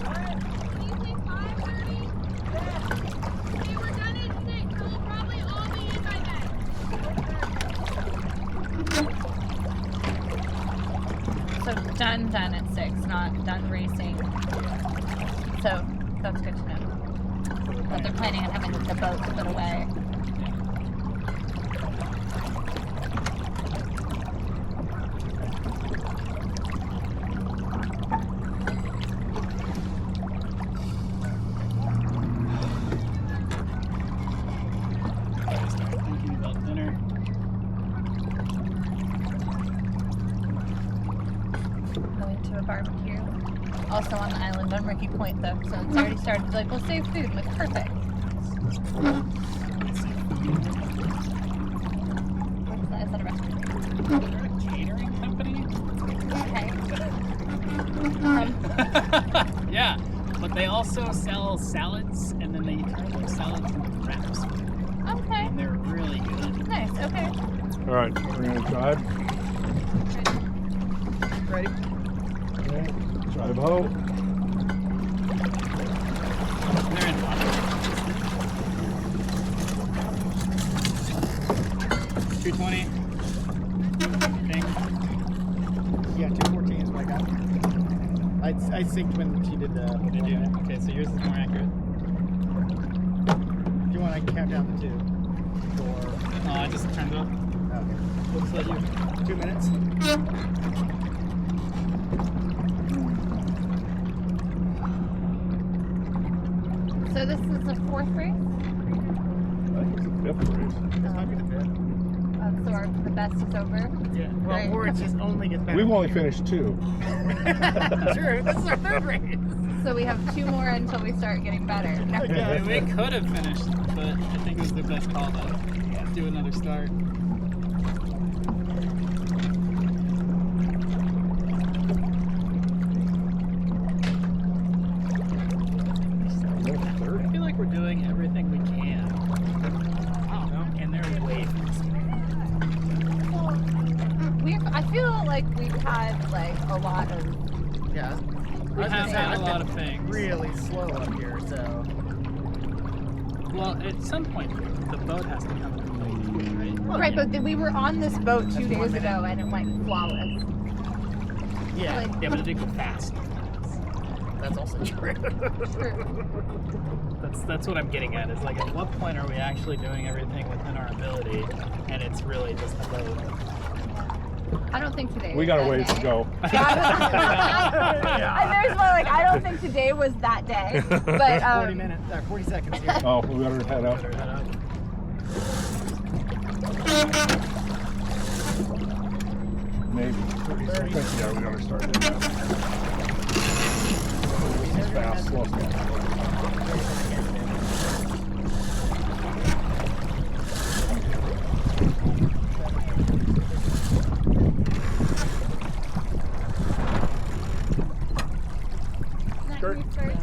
What? You said 5:30? Yeah. Okay, we're done at 6, so we'll probably all be in by then. So done at 6, not done racing. So that's good to know. But they're planning on having the boat put away. Thinking about dinner. Going to a barbecue. Also on the island on Ricky Point though, so it's already started. Like, we'll save food. I'm like, perfect. What is that? Is that a restaurant? They're a catering company? Okay. Yeah, but they also sell salads, and then they turn those salads into wraps. Okay. And they're really good. Nice. Okay. All right, we're gonna drive. Ready? Okay. Drive home. They're in water. 220. Ping. Yeah, 214 is what I got. I synced when she did the. Did you? Okay, so yours is more accurate. If you want, I can count down to 2. Or. Oh, I just turned it up. Okay. We'll just let you. 2 minutes. So this is the 4th race. I think it's the 5th race. This might be the 5th. So the best is over. Yeah. Well, Right. or it just only gets better. We've only finished 2. True. This is our 3rd race. So we have 2 more until we start getting better. No. Yeah. We could have finished, but I think it was the best call to do another start. I feel like we're doing everything we can. I don't know, and they're way faster. I feel like we've had like a lot of Yeah. We I was have gonna say, had a I've lot been of things. really slow up here, so. Well, at some point, the boat has to come into play, right? Well, right, yeah. but we were on this boat 2 That's days 1 minute. ago and it went flawless. Yeah, Like, Yeah, but it did go fast. that's also true. true. That's what I'm getting at. Is like, at what point are we actually doing everything within our ability, and it's really just the boat? I don't think today. We was got a that ways to day. go. And there's more like I don't think today was that day. But 40 minutes, 40 seconds here. Oh, we better head out. Better head up. Maybe 30 seconds. Yeah, we gotta start it. This is fast, slow. Not you first.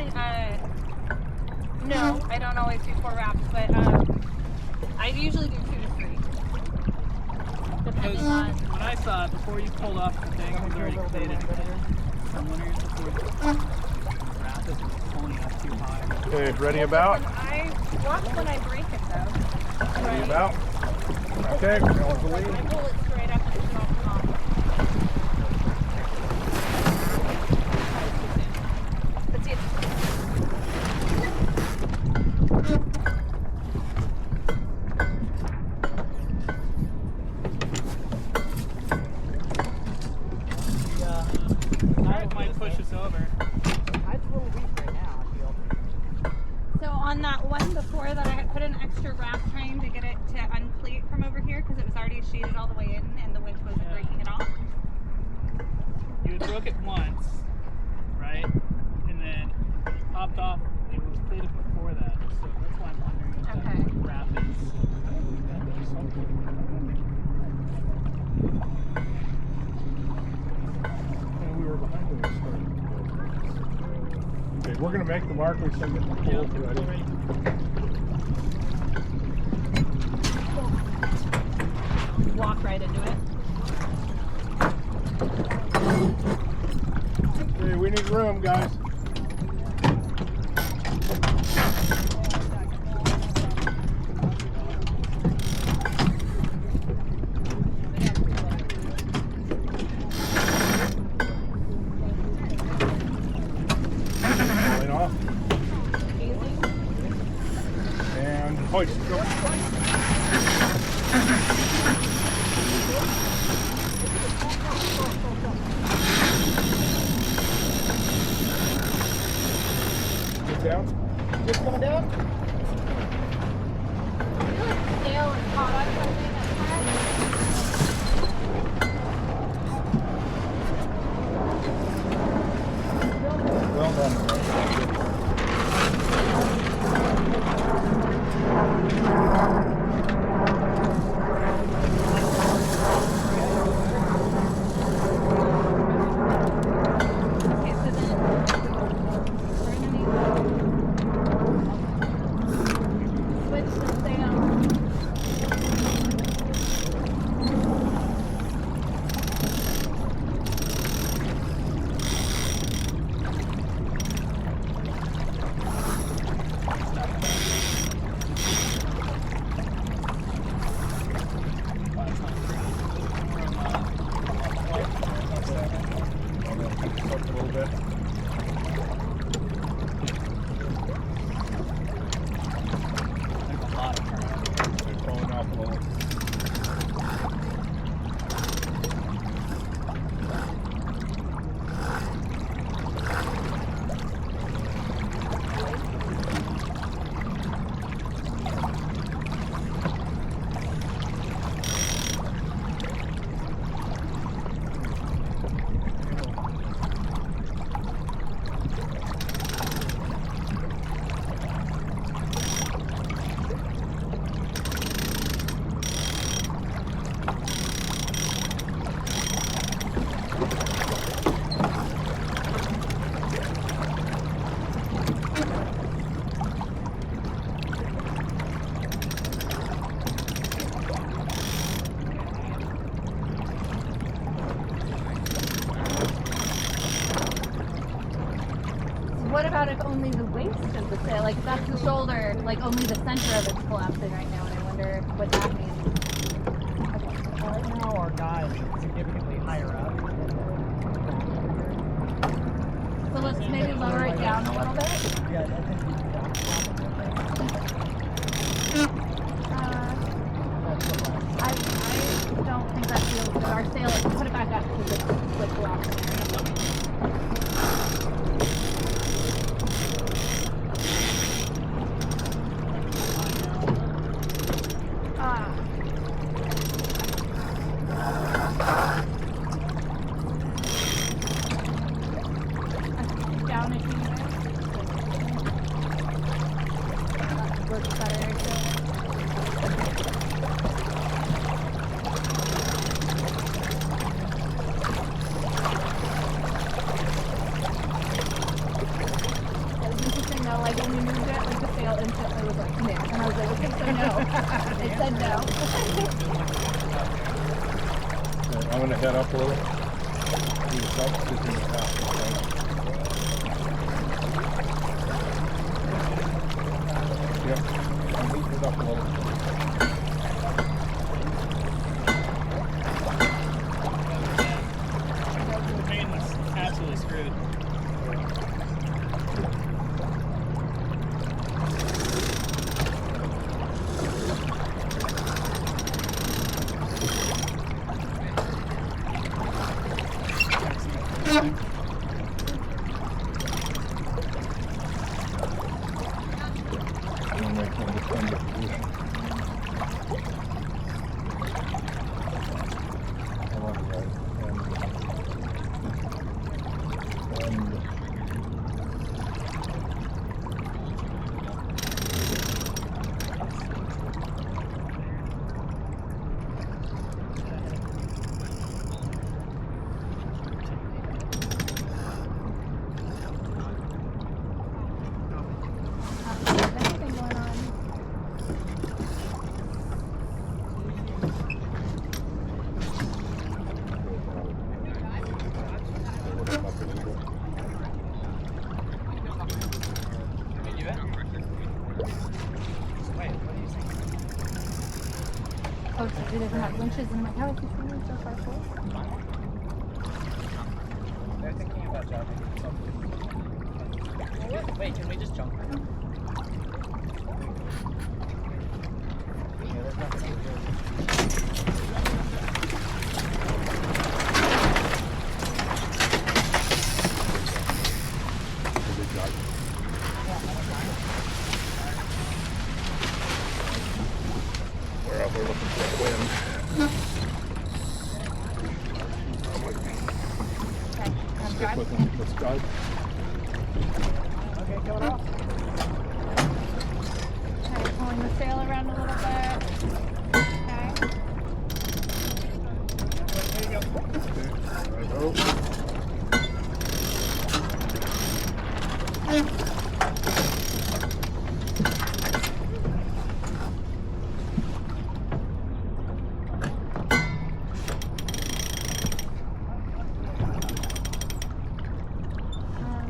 haven't. No, I don't always do 4 wraps, but I usually do 2 to 3, depending Because on. when I saw it, before you pulled off the thing, it was already completed. Some winners before you wrap it, it was pulling up too high. Okay, ready about? I watch when I break it though. Ready about? Okay, I'll I believe. pull it straight up and it won't come off. Let's see it. That might push us over. It's a little weak right now, I feel. So on that one before that, I had put an extra wrap trying to get it to uncleat from over here because it was already sheeted all the way in and the winch wasn't Yeah. breaking it off. You had broke it once, right? And then you popped off. It was completed before that, so that's why I'm wondering if Okay. that wrap is. And we were behind when we started. Okay, we're gonna make the mark. We said get the poles ready. Walk right into it. Okay, we need room, guys. Falling off. And hoist. Go. Get down. Just coming down? Stale and hot on something Well done. Okay, so then we're gonna need to switch the sail. Up a little bit. There's a lot of turnout. They're falling off a little. What about if only the waist of the sail, like that's the shoulder, like only the center of it's collapsing right now, and I wonder what that means. Right now, our guy is significantly higher up. So let's maybe lower it down a little bit. Yeah, I think we can I don't think that feels good. Our sail, let's put it back up because it's like collapsing. Down if you need it. That works better. No, like when we moved it, like the sail instantly was like, no. And I was like, okay, so no. It said no. Okay, I'm gonna head up a little. Do the substitute in the top, okay? Yep, I'm heating it up a little. The paint was absolutely screwed. And then I can defend the position. I want that. And Anything going on? Oh, so it doesn't have winches. I'm like, how is this moving so far forward? They're thinking about jumping. Wait, can we just jump? Yeah, there's nothing to do. we're out there looking for the wind. Okay, I'm Stick driving. with them. Let's drive. Okay, going off. Okay, pulling the sail around a little bit. Okay. There you go. Okay, there I go.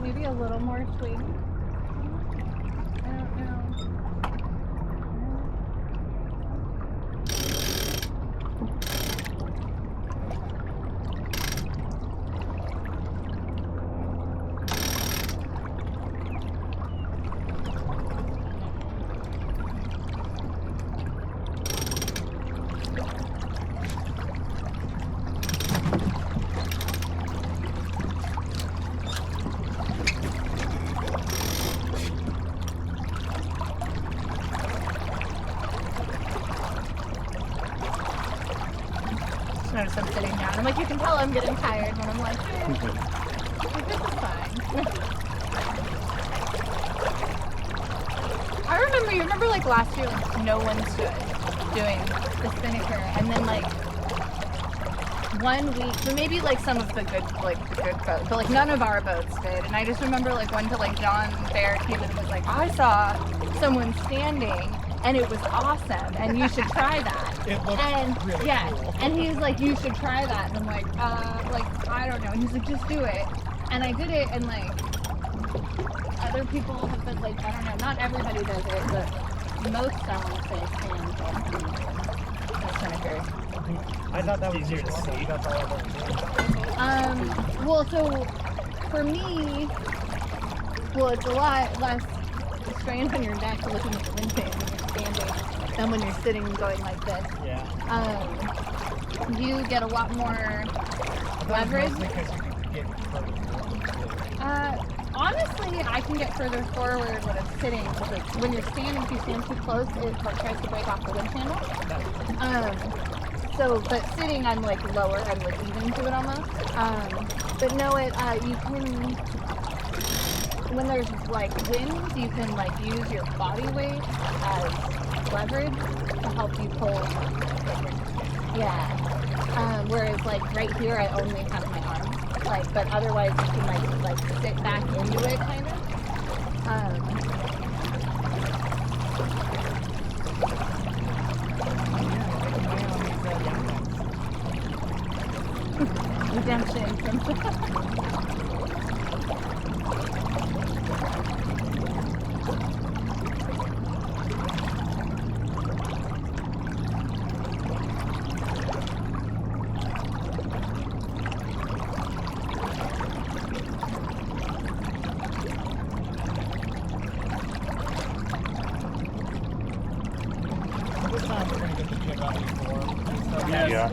Maybe a little more swing. I don't know. Just notice I'm sitting down. I'm like, you can tell I'm getting tired when I'm like, this is fine. I remember, you remember like last year, like no one stood doing the spinnaker, and then like 1 week, but maybe like some of the good boats, but like none of our boats did. And I just remember like one to like John Bear came and was like, I saw someone standing and it was awesome and you should try that. It looks And really yeah, cool. and he was like, you should try that. And I'm like I don't know. And he's like, just do it. And I did it, and like other people have been like, I don't know, not everybody does it, but most I want to say can do the spinnaker. I thought that was Easier to useful. see. That's all I wanted to do. Well, so for me, well, it's a lot less strain on your neck looking at the wind chain when you're standing than when you're sitting and going like this. Yeah. You get a lot more leverage. Mostly because you can get further forward. Honestly, I can get further forward when I'm sitting, because like, when you're standing, if you stand too close, it like tries to break off the wind channel. So, but sitting, I'm like lower, I'm like even to it almost. But no, you can, when there's like wind, you can like use your body weight as leverage to help you pull. Yeah. Whereas like right here, I only have my arms. Like, but otherwise you can like sit back into it kind of. Redemption from This time we're gonna get the jig on before. Yeah.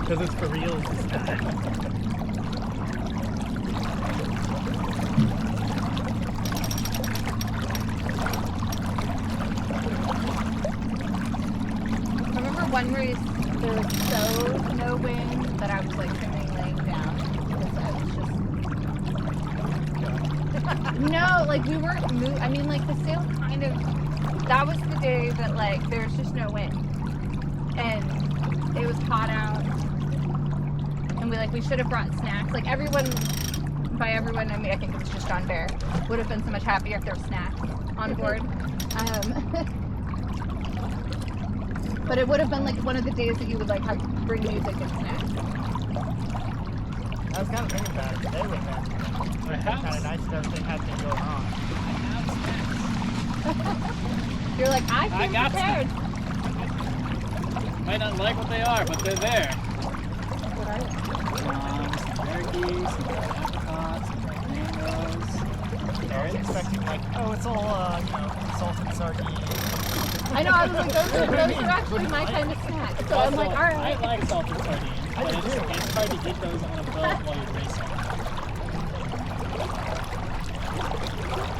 Because it's for real this time. I remember one race there was so no wind that I was like trimming laying down because I was just no, like we weren't I mean, like the sail kind of, that was the day that like there's just no wind and it was hot out and we should have brought snacks. Like everyone, by everyone I mean I think it was just John Bear, would have been so much happier if there were snacks on board. But it would have been like one of the days that you would like have bring music and snacks. I was kind of thinking about it today with that. Kind of nice that everything had been going on. You're like, I came got prepared. Might not like what they are, but they're there. What are they? Some turkeys, some apricots, some mangoes. I was expecting like, oh, it's all salted sardines. I know, I was like, those are actually my kind of snack. So I'm like, all I right. like salted sardines, but do too. it's hard to get those on a boat while you're racing.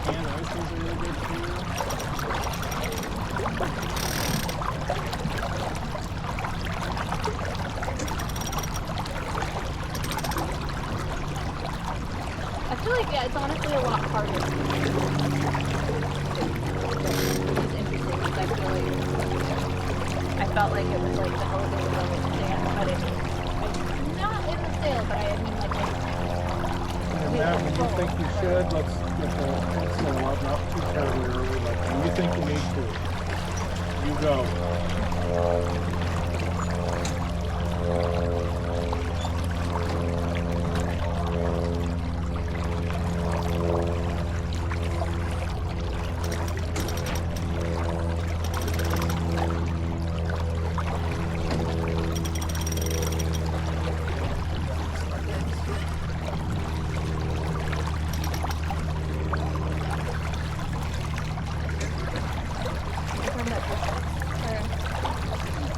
And oysters are really good too. I feel like, yeah, it's honestly a lot harder. It's interesting because I feel like I felt like it was like the elevator level stand, but it not in the sail, but I mean like And Matt, when you think you should, let's get the sail up, not too terribly early. Like when you think you need to, you go.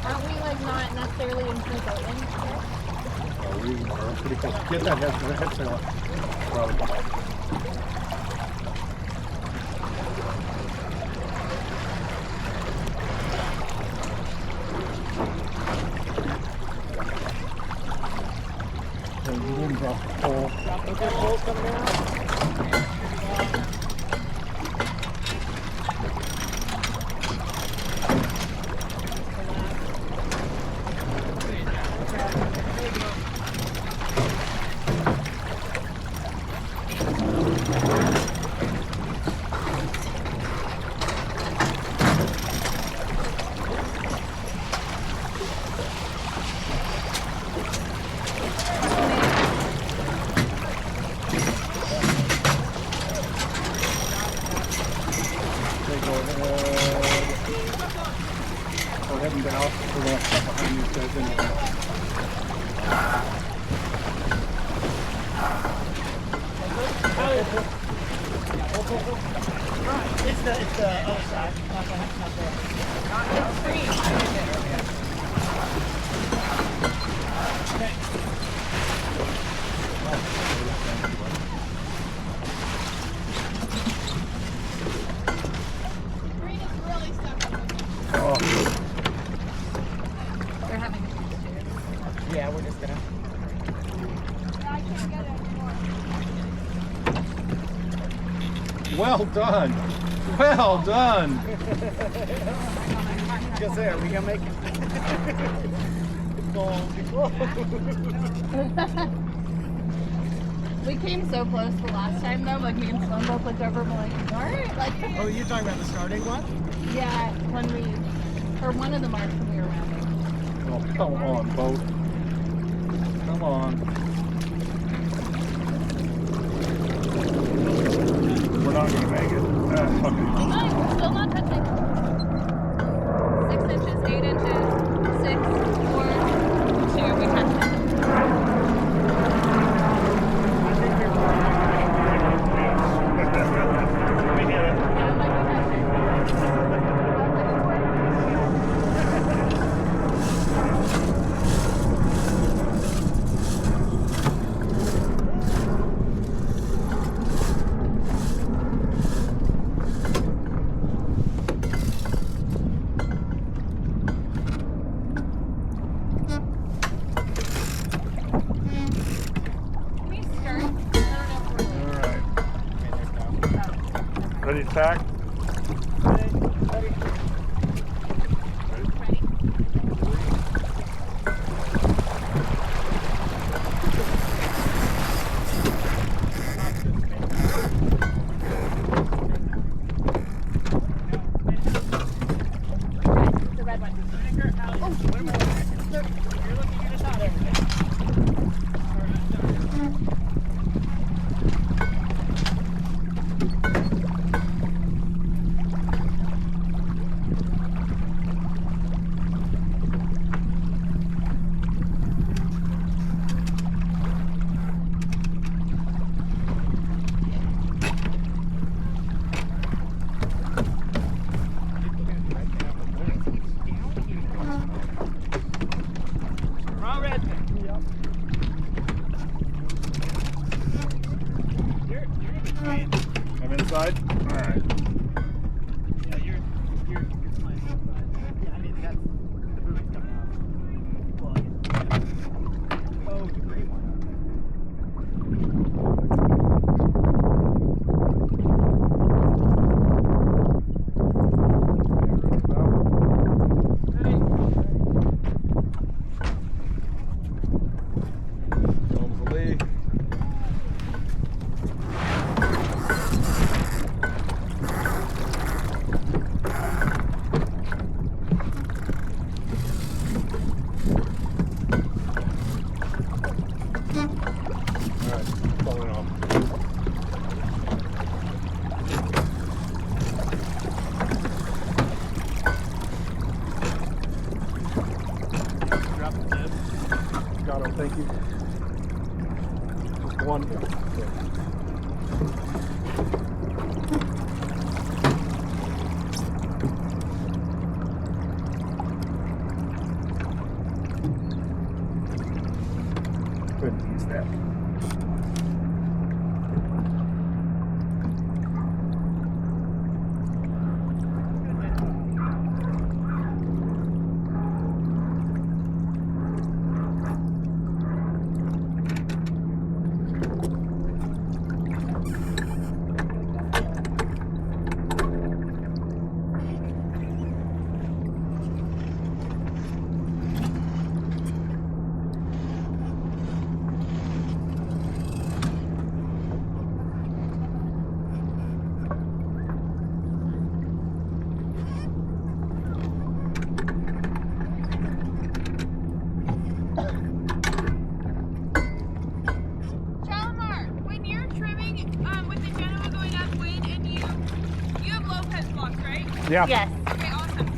aren't we like not necessarily in free boating? We are pretty close. Get that head sail up. Probably. So you didn't drop the pole. Poles coming down? We're heading down. We're going to step behind these guys anyway. It's the other side. Not the. It's free. Green is really stuck on the Oh, They're having a beach too. Yeah, we're just gonna. I can't get it anymore. well done. Well done. Just there, we gonna make it. It's going. We came so close the last time though, like me and Sloan both looked over and were like, alright, like Oh, you're talking about the starting one? yeah, when we or one of the marks when we were rounding. Oh, come on, boat. Come on. We're not gonna make it. Okay. Fine, we're still not touching. 6 inches, 8 inches, 6, 4, 2, we touched it. Yeah, it might be touching. Can we skirt? Alright. Ready to tack? Ready? The red one. Wrong red. You're in between. I'm inside? Alright. Yeah, you're flying outside. Yeah, I mean, that's the buoy's coming out. Well, oh, the green one. Films the lee. Alright, falling off. Drop the tip. Got him, thank you. Just one. Couldn't use that. Shalimar, when you're trimming with the Genoa going upwind and you have Lopez blocks, right? Yeah. Yes. Okay, awesome.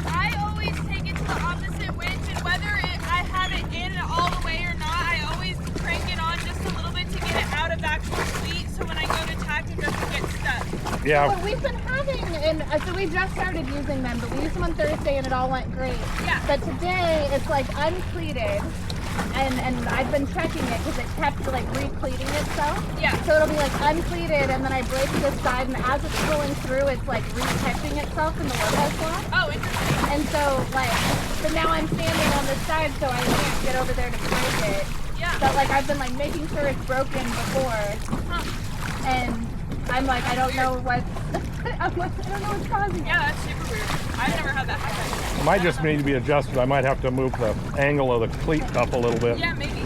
I always take it to the opposite winch, and whether I have it in all the way or not, I always crank it on just a little bit to get it out of actual fleet, so when I go to tack, it doesn't get stuck. Yeah. Well, we've been having, and so we just started using them, but we used them on Thursday and it all went great. Yeah. But today it's like uncleated, and I've been checking it because it kept like repleating itself. Yeah. So it'll be like uncleated, and then I break this side, and as it's pulling through, it's like recatching itself in the Lopez block. Oh, interesting. And so now I'm standing on this side, so I can't get over there to break it. Yeah. But like I've been like making sure it's broken before, Huh. and I'm like I don't know what I'm like, I don't know what's causing it. Yeah, that's super weird. I've never had that happen. It might just need to be adjusted. I might have to move the angle of the cleat up a little bit. Yeah, maybe.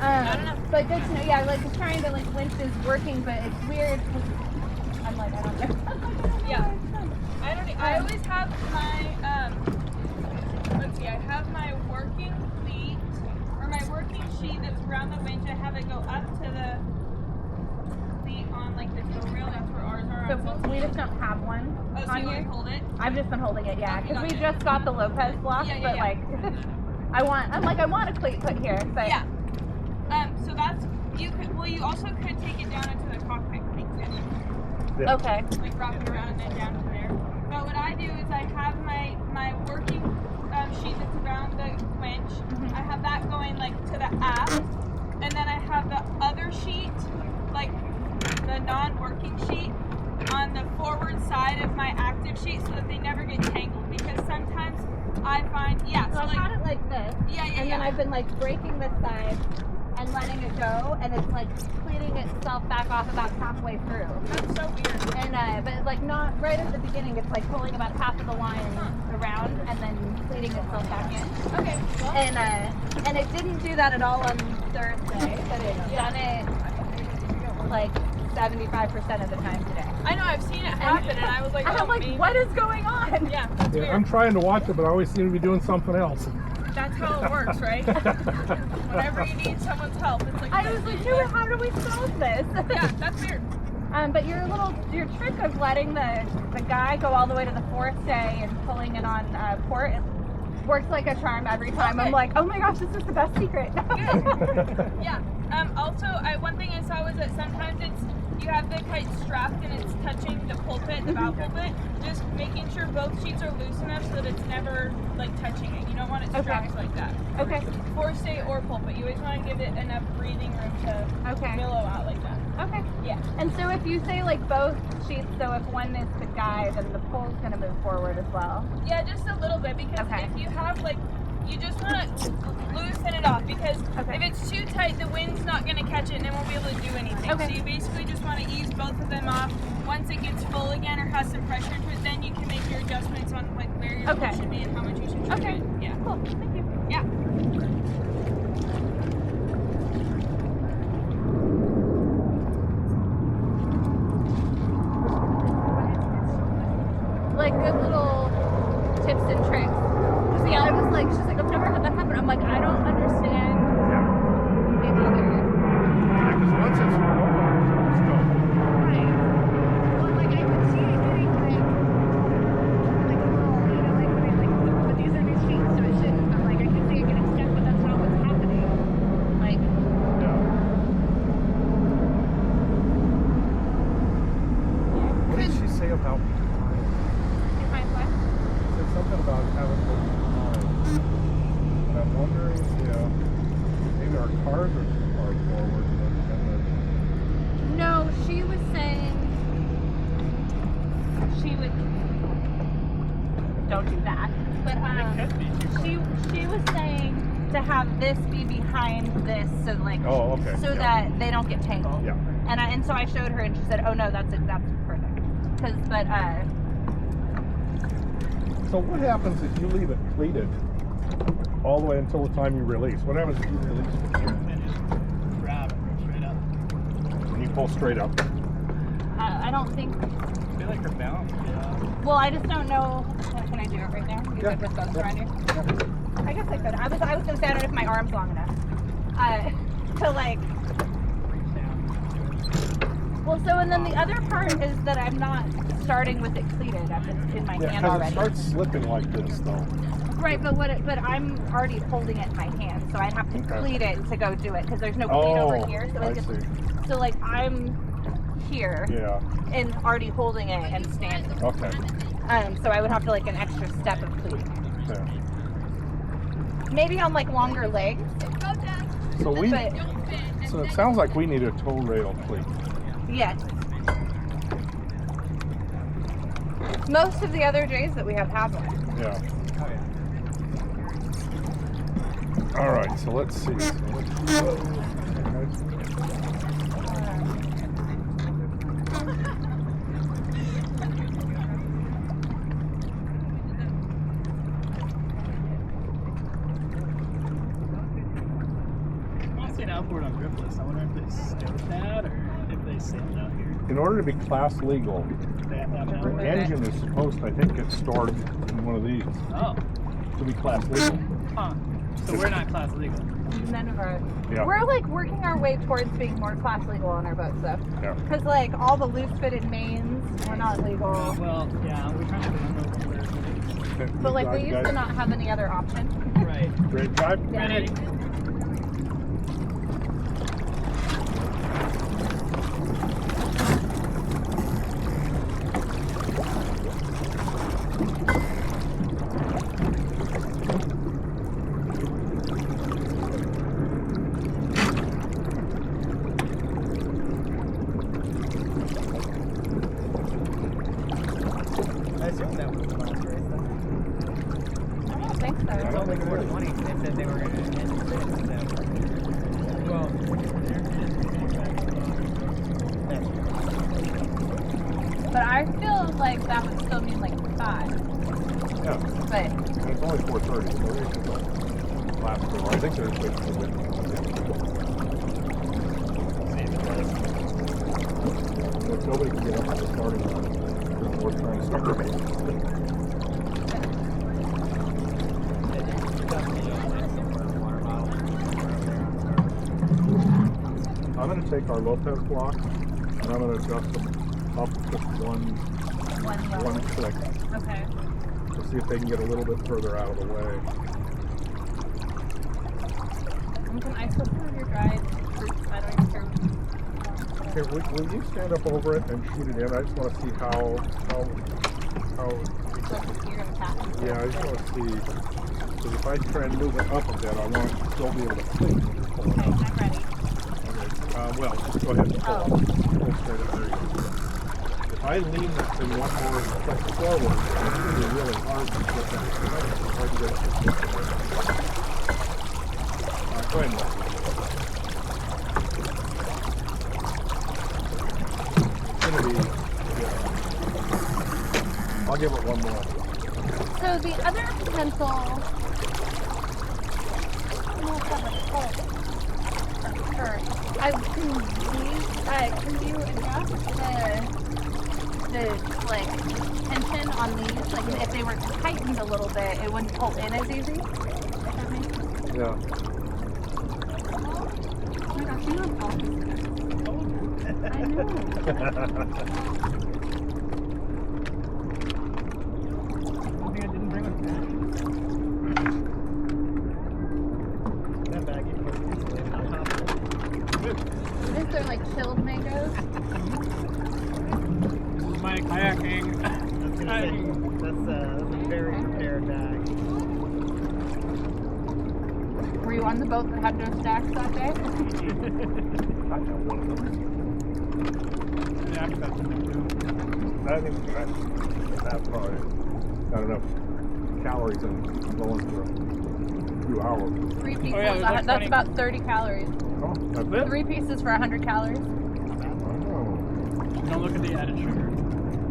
I don't know. But good to know. Yeah, like trying to like winch is working, but it's weird because I'm like, I don't know. Yeah. I always have my, let's see, I have my working cleat, or my working sheet that's around the winch. I have it go up to the cleat on like the tow rail. That's where ours are. So we just don't have one Oh, so on you want here. to hold it? I've just been holding it, yeah, Okay, because we gotcha. just got the Lopez block, Yeah, yeah, but yeah. like, I want a cleat put here, but Yeah. So that's, you could, well, you also could take it down into the cockpit cleat too. Yeah. okay. Like wrap it around and then down to there. But what I do is I have my working sheet that's around the winch. Mhm. I have that going like to the aft, and then I have the other sheet, like the non-working sheet, on the forward side of my active sheet so that they never get tangled. Because sometimes I find, So I've like, had it like this, yeah, and then I've been like breaking this side and letting it go, and it's like cleaning itself back off about halfway through. That's so weird. And but like not right at the beginning, it's like pulling about half of the line around and then cleaning itself back in. Okay. Well, And it didn't do that at all on Thursday, but it's done it like 75% of the time today. I know, I've seen it happen, and I was like, And oh, I'm like, maybe. what is going on? Yeah, that's Yeah, weird. I'm trying to watch it, but I always seem to be doing something else. That's how it works, right? Whenever you need someone's help, it's like, I was like, dude, how do we solve this? yeah, that's weird. But your trick of letting the guy go all the way to the fourth day and pulling it on port, it works like a charm every time. Okay. I'm like, oh my gosh, this is the best secret. Yeah. Also, one thing I saw was that sometimes you have the kite strapped and it's touching the pulpit, the bow pulpit. Just making sure both sheets are loose enough so that it's never like touching it. You don't want it strapped like that. Okay. Forestay or pulpit. You always want to give it enough breathing room to Okay. billow out like that. Okay. Yeah. And so if you say like both sheets, so if one is the guy, then the pole's gonna move forward as well. Yeah, just a little bit, because Okay. if you have like, you just want to loosen it off, because Okay. if it's too tight, the wind's not going to catch it and it won't be able to do anything. Okay. So you basically just want to ease both of them off. Once it gets full again or has some pressure to it, then you can make your adjustments on like where your Okay. pole should be and how much you should trim Okay. it. Yeah. Cool. Thank you. Yeah. Like good little tips and tricks. 'Cause, yeah, I was like, she's like, I've never had that happen. I'm like, I don't understand it either. Yeah, because once it's over, it's gone. Right. Well, like I could see it getting like a little, you know, like when I like, but these are new sheets, so it shouldn't. But like I could see it getting stuck, but that's not what's happening. Like, Yeah. What did she say about behind? behind what? She said something about having to look behind. And I'm wondering if maybe our cars are too far forward and No, she was saying she would. Don't do that. But It could be too far. she was saying to have this be behind this, so like, Oh, okay. so Yeah. that they don't get tangled. Yeah. And so I showed her, and she said, "Oh no, that's it. That's perfect." So what happens if you leave it pleated all the way until the time you release? What happens if you release it here And just grab it straight up. and you pull straight up? I don't think. I feel like her balance will get off. Well, I just don't know. Can I do it right there? You Yeah. good with both around you? I guess I could. I was gonna say I don't know if my arm's long enough. To like. Reach down. Well, so and then the other part is that I'm not starting with it cleated. I've been in my Yeah, hand because it already. starts slipping like this though. Right, but I'm already holding it in my hand, so I'd have to Okay. cleat it to go do it because there's no cleat over here. So I it's see. just, so like I'm here Yeah. and already holding it and standing. Okay. So I would have to like an extra step of cleating. Okay. Maybe on like longer legs, Go down. So we. but Don't bend. So it sounds like we need a tow rail pleat. yes. Most of the other J's that we have one. Yeah. Oh, yeah. All right. So let's see. Close enough. report on gripless. I wonder if they stowed that or if they sailed out here. In order to be class legal, They have to have an the outlet. engine is supposed to, I think, get stored in one of these Oh, to be class legal. huh. So we're not class legal. None of our. Yeah. We're like working our way towards being more class legal on our boats, though. Yeah. Because like all the loose fitted mains, we're not legal. Well, yeah, we're trying to do But like we used to not have any other option. Right. Ready to drive? Yeah. Ready? I assume that was the last race then. I don't think so. It's only 420. They said they were going to end it. Well, that's But I feel like that would still mean like 5. Yeah. But And it's only 4:30, so they should go last for, I think they're good for the If nobody can get up at the starting line, we're trying to start the race. I'm going to take our Lopez block and I'm going to adjust them up just one click okay. to see if they can get a little bit further out of the way. Can I flip some of your dried fruits? I don't even care. Here, will you stand up over it and shoot it in? I just want to see how You're gonna tap it. yeah, I just want to see, because if I try and move it up a bit, I want to still be able to see. Okay, I'm ready. Well, just go ahead and pull Oh. up. Pull straight up, there you go. If I lean this thing one more step forward, it's going to be really hard to get that. It's hard to get it. Go ahead, Mark. It's going to be, yeah. I'll give it one more. So the other potential. I don't know if that was called. Sure. Can you adjust the like tension on these? Like if they were tightened a little bit, it wouldn't pull in as easy. If that makes sense. Yeah. Oh my gosh, you know how I know. that bag you put in on top of it. Is there like chilled mangoes? My kayaking. I was gonna say, that's a very prepared bag. Were you on the boat that had no stacks that day? I have one of them. Yeah, I've got some too. I think that's probably not enough calories in going for a few hours. 3 pieces. Oh, yeah, it was like That's 20. about 30 calories. Oh, that's it? 3 pieces for 100 calories. Oh. Don't look at the added sugar.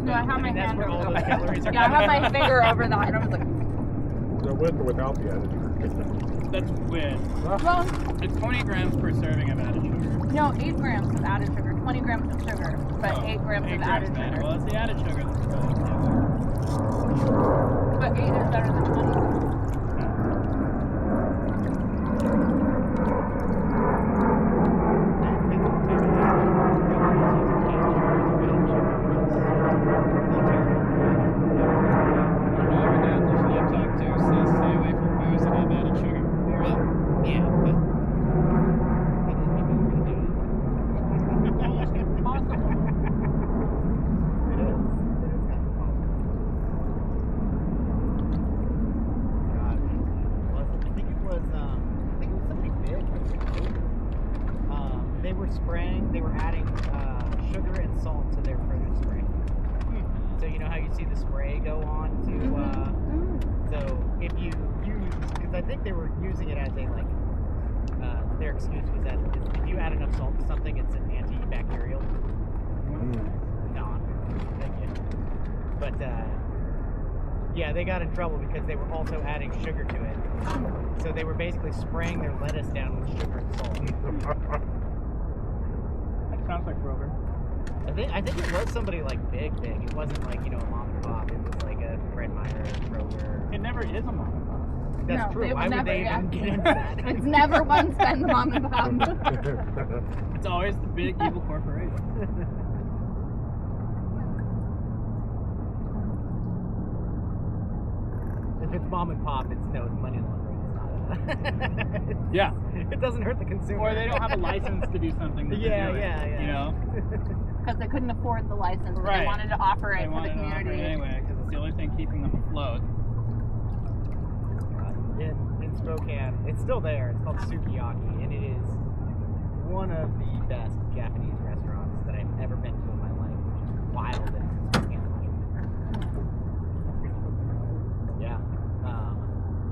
No, I have my That's hand where all over those that. calories are Yeah, I have my finger over that, and I was like, Is that with or without the added sugar? That's with. well, It's 20 grams per serving of added sugar. no, 8 grams of added sugar, 20 grams of sugar, but 8 grams of added sugar. Well, it's the added sugar that's really But 8 is better than 20. Spraying, they were adding sugar and salt to their produce spray. So you know how you see the spray go on to, so if you use, because I think they were using it as a like, their excuse was that if you add enough salt to something, it's an antibacterial. Yeah, they got in trouble because they were also adding sugar to it. So they were basically spraying their lettuce down with sugar and salt. That sounds like Grover. I think it was somebody like big. It wasn't like, you know, a mom and pop. It was like a Fred Meyer, Kroger. It never is a mom and pop. That's No, true. it Why would would they never, even get into that? It's never once been the mom and pop. It's always the big evil corporation. If it's mom and pop, it's money laundering. It's not a... Yeah. It doesn't hurt the consumer. Or they don't have a license to do something. That Yeah, they're doing, yeah. You know? Because they couldn't afford the license, but Right. they wanted to offer it They to the wanted to offer it community. anyway, because it's the only thing keeping them afloat. In Spokane, it's still there. It's called Sukiyaki, and it is one of the best Japanese restaurants that I've ever been to in my life, which is wild that it's in Spokane, Washington. Yeah.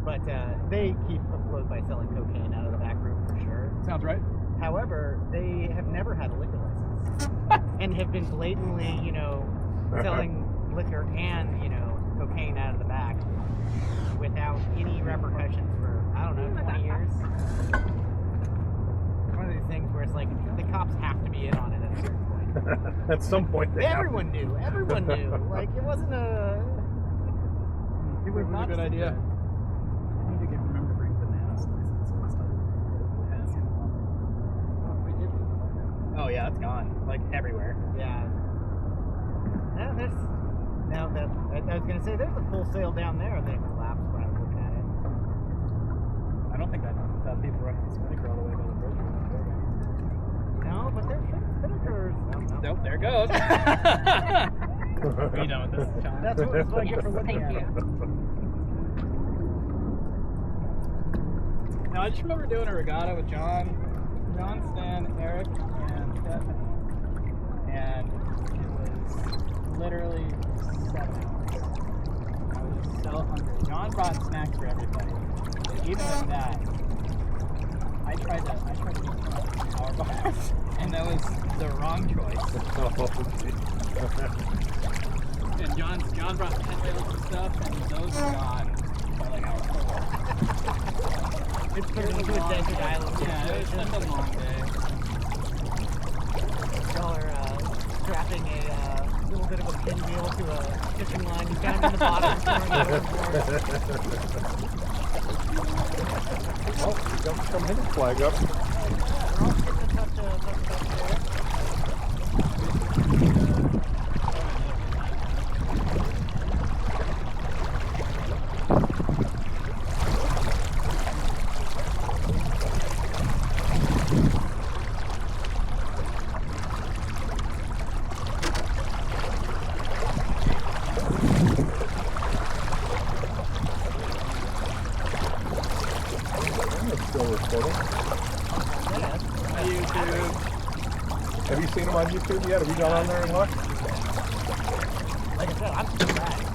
But they keep afloat by selling cocaine out of the back room for sure. Sounds right. However, they have never had a liquor license and have been blatantly, you know, selling liquor and, you know, cocaine out of the back without any repercussions for, I don't know, 20 years. One of these things where it's like the cops have to be in on it at a certain point. At some point, they have to. Everyone knew. Everyone knew. Like, it wasn't a... It was not a good idea. I need to remember to bring bananas. Oh yeah, it's gone. Like everywhere. Yeah. I was gonna say there's a full sail down there and then it collapsed when I was looking at it. I don't think that people running the spinnaker all the way by the bridge. No, but there's spinnakers. No. Nope, there it goes. Are you done with this, John? That's what I get for looking Thank at it. you. Now I just remember doing a regatta with John, Stan, Eric, and Stephanie, and it was literally 7 hours. I was just so hungry. John brought snacks for everybody, but even with that, I tried to eat power bars, and that was the wrong choice. And John brought pinwheels and stuff, and those were gone by like hour 4. It's turned into a desert island. Yeah, it was such a long day. Y'all are strapping a little bit of a pinwheel to a fishing line. You found in the bottom. Throwing it overboard. Oh, we got some hidden flag up. We're all getting a touch there. It's still recording. YouTube. Have you seen them on YouTube yet? Have you gone on there and looked? Like I said, I'm surprised.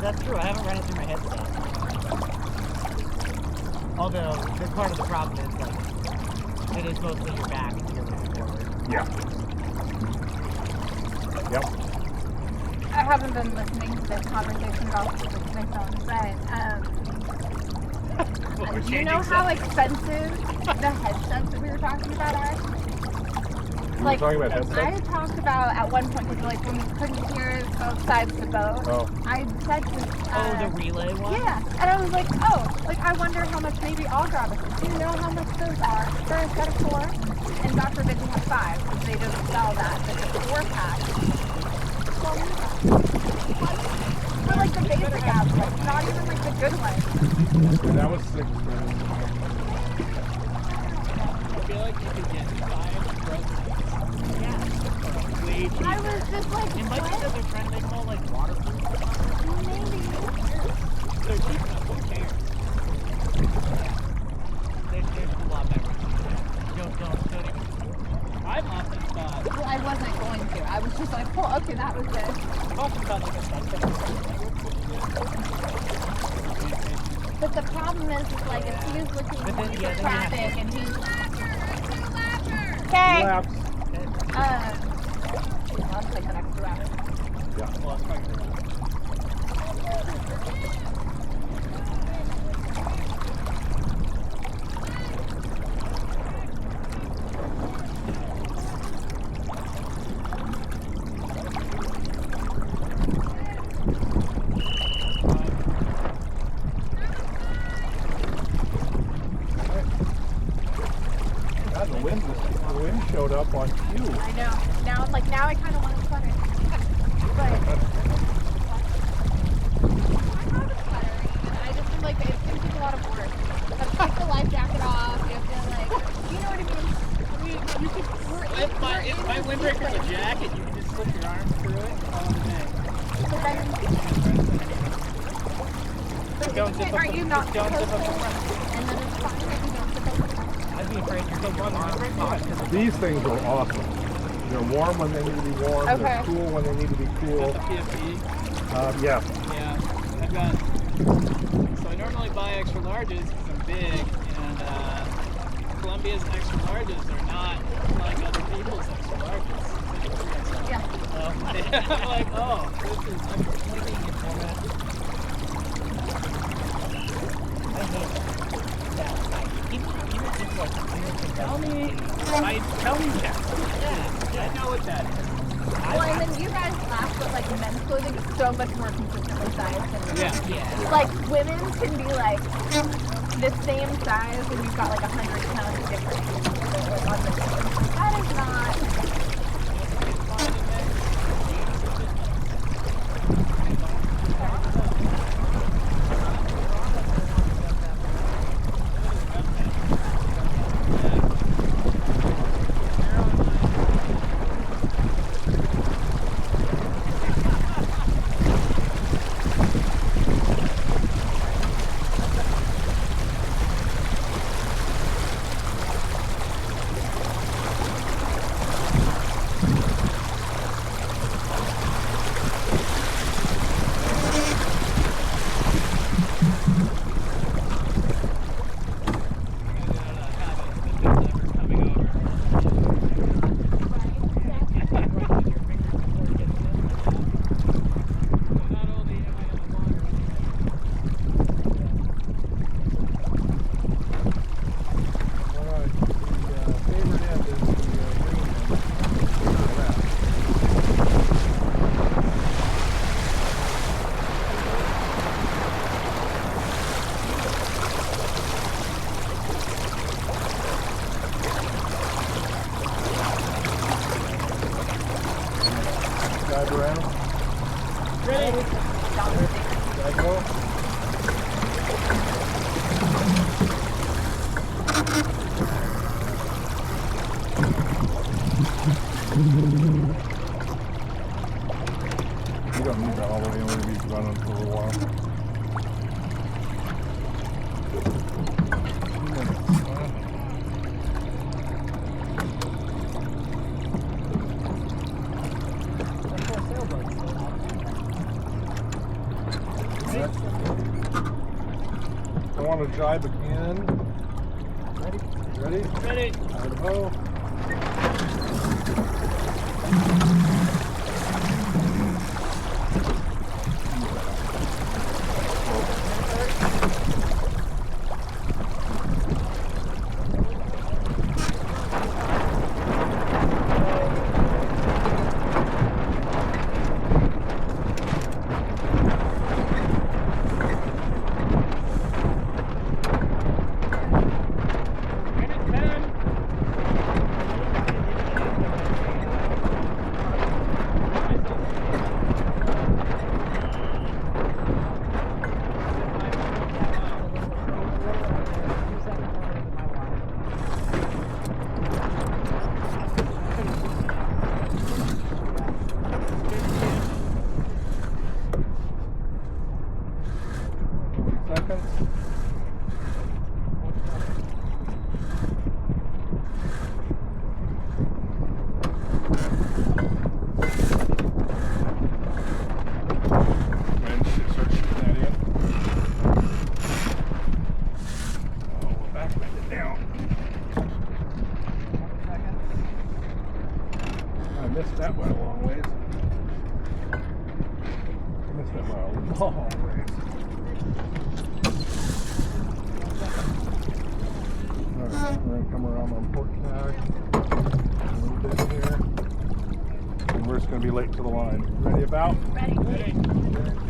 That's true. I haven't run it through my head stuff. Although, the part of the problem is, like, it is mostly your back and you're moving forward. Yeah. Yep. I haven't been listening to this conversation at all with my phone, but do you know how expensive the headsets that we were talking about are? You were talking about headsets? I had talked about at one point, because like when we couldn't hear both sides of the boat, I said to the relay one? Yeah, and I was like, I wonder how much maybe I'll grab it. Do you know how much those are for a set of 4? And God forbid we have 5, because they don't sell that. But the 4-pack, for like the basic apps, like not even like the good ones. That was 6. I feel like you could get 5 breadsticks. Yeah. Way cheaper. I was just like, And like you said, they're trying to make them all like waterproof or something. maybe. They're cheap enough, who cares? There's a lot better. Don't even. I've often thought, Well, I wasn't going to. I was just like, oh, okay, that was good. I've often thought like a sunset But the problem is like, if he's looking But then, for yeah, then you traffic and he's... Laughter! Okay. Laps. like the next 2 hours. Yeah. Well, it's probably gonna be. God, the wind showed up on cue. I know. Now I'm like, now I kind of want a sweater. But I have a sweater, and I just feel like it's going to take a lot of work. You have to take the life jacket off. You have to, like, you know what I mean? I mean, you could. If my windbreaker's a jacket, you can just slip your arms through it. All the day. But then, Don't zip up are the- you not just don't zip supposed up the to? front. And then it's fine if you don't zip up the front. I'd be afraid you're so on the windbreaker. These things are awesome. They're warm when they need to be warm. Okay. They're cool when they need to be cool. Got the PFD. Yeah. Yeah, I've got. So I normally buy extra larges because I'm big, and Columbia's extra larges are not like other people's extra larges. Yeah. I'm like, oh, this is. I'm living in format. I hate that. Even just like Tell me, tell me that. Yeah, I know what that is. Well, and then you guys laugh, but like men's clothing is so much more consistently sized than women's. Yeah. Like women's can be like the same size and you've got like 100 pounds difference. On the that is not. Drive around. Ready? Gotta go. You don't need that all the way. Only be running for a while. 2 minutes. I want to drive again. Ready? Ready? Ready? Idaho. Seconds. Wind should start shooting that in. Oh, we're back it down. I missed that one a long ways. Just have a long race. Alright, we're gonna come around on port tack. A little bit here. And we're just gonna be late to the line. Ready about? Ready. Okay.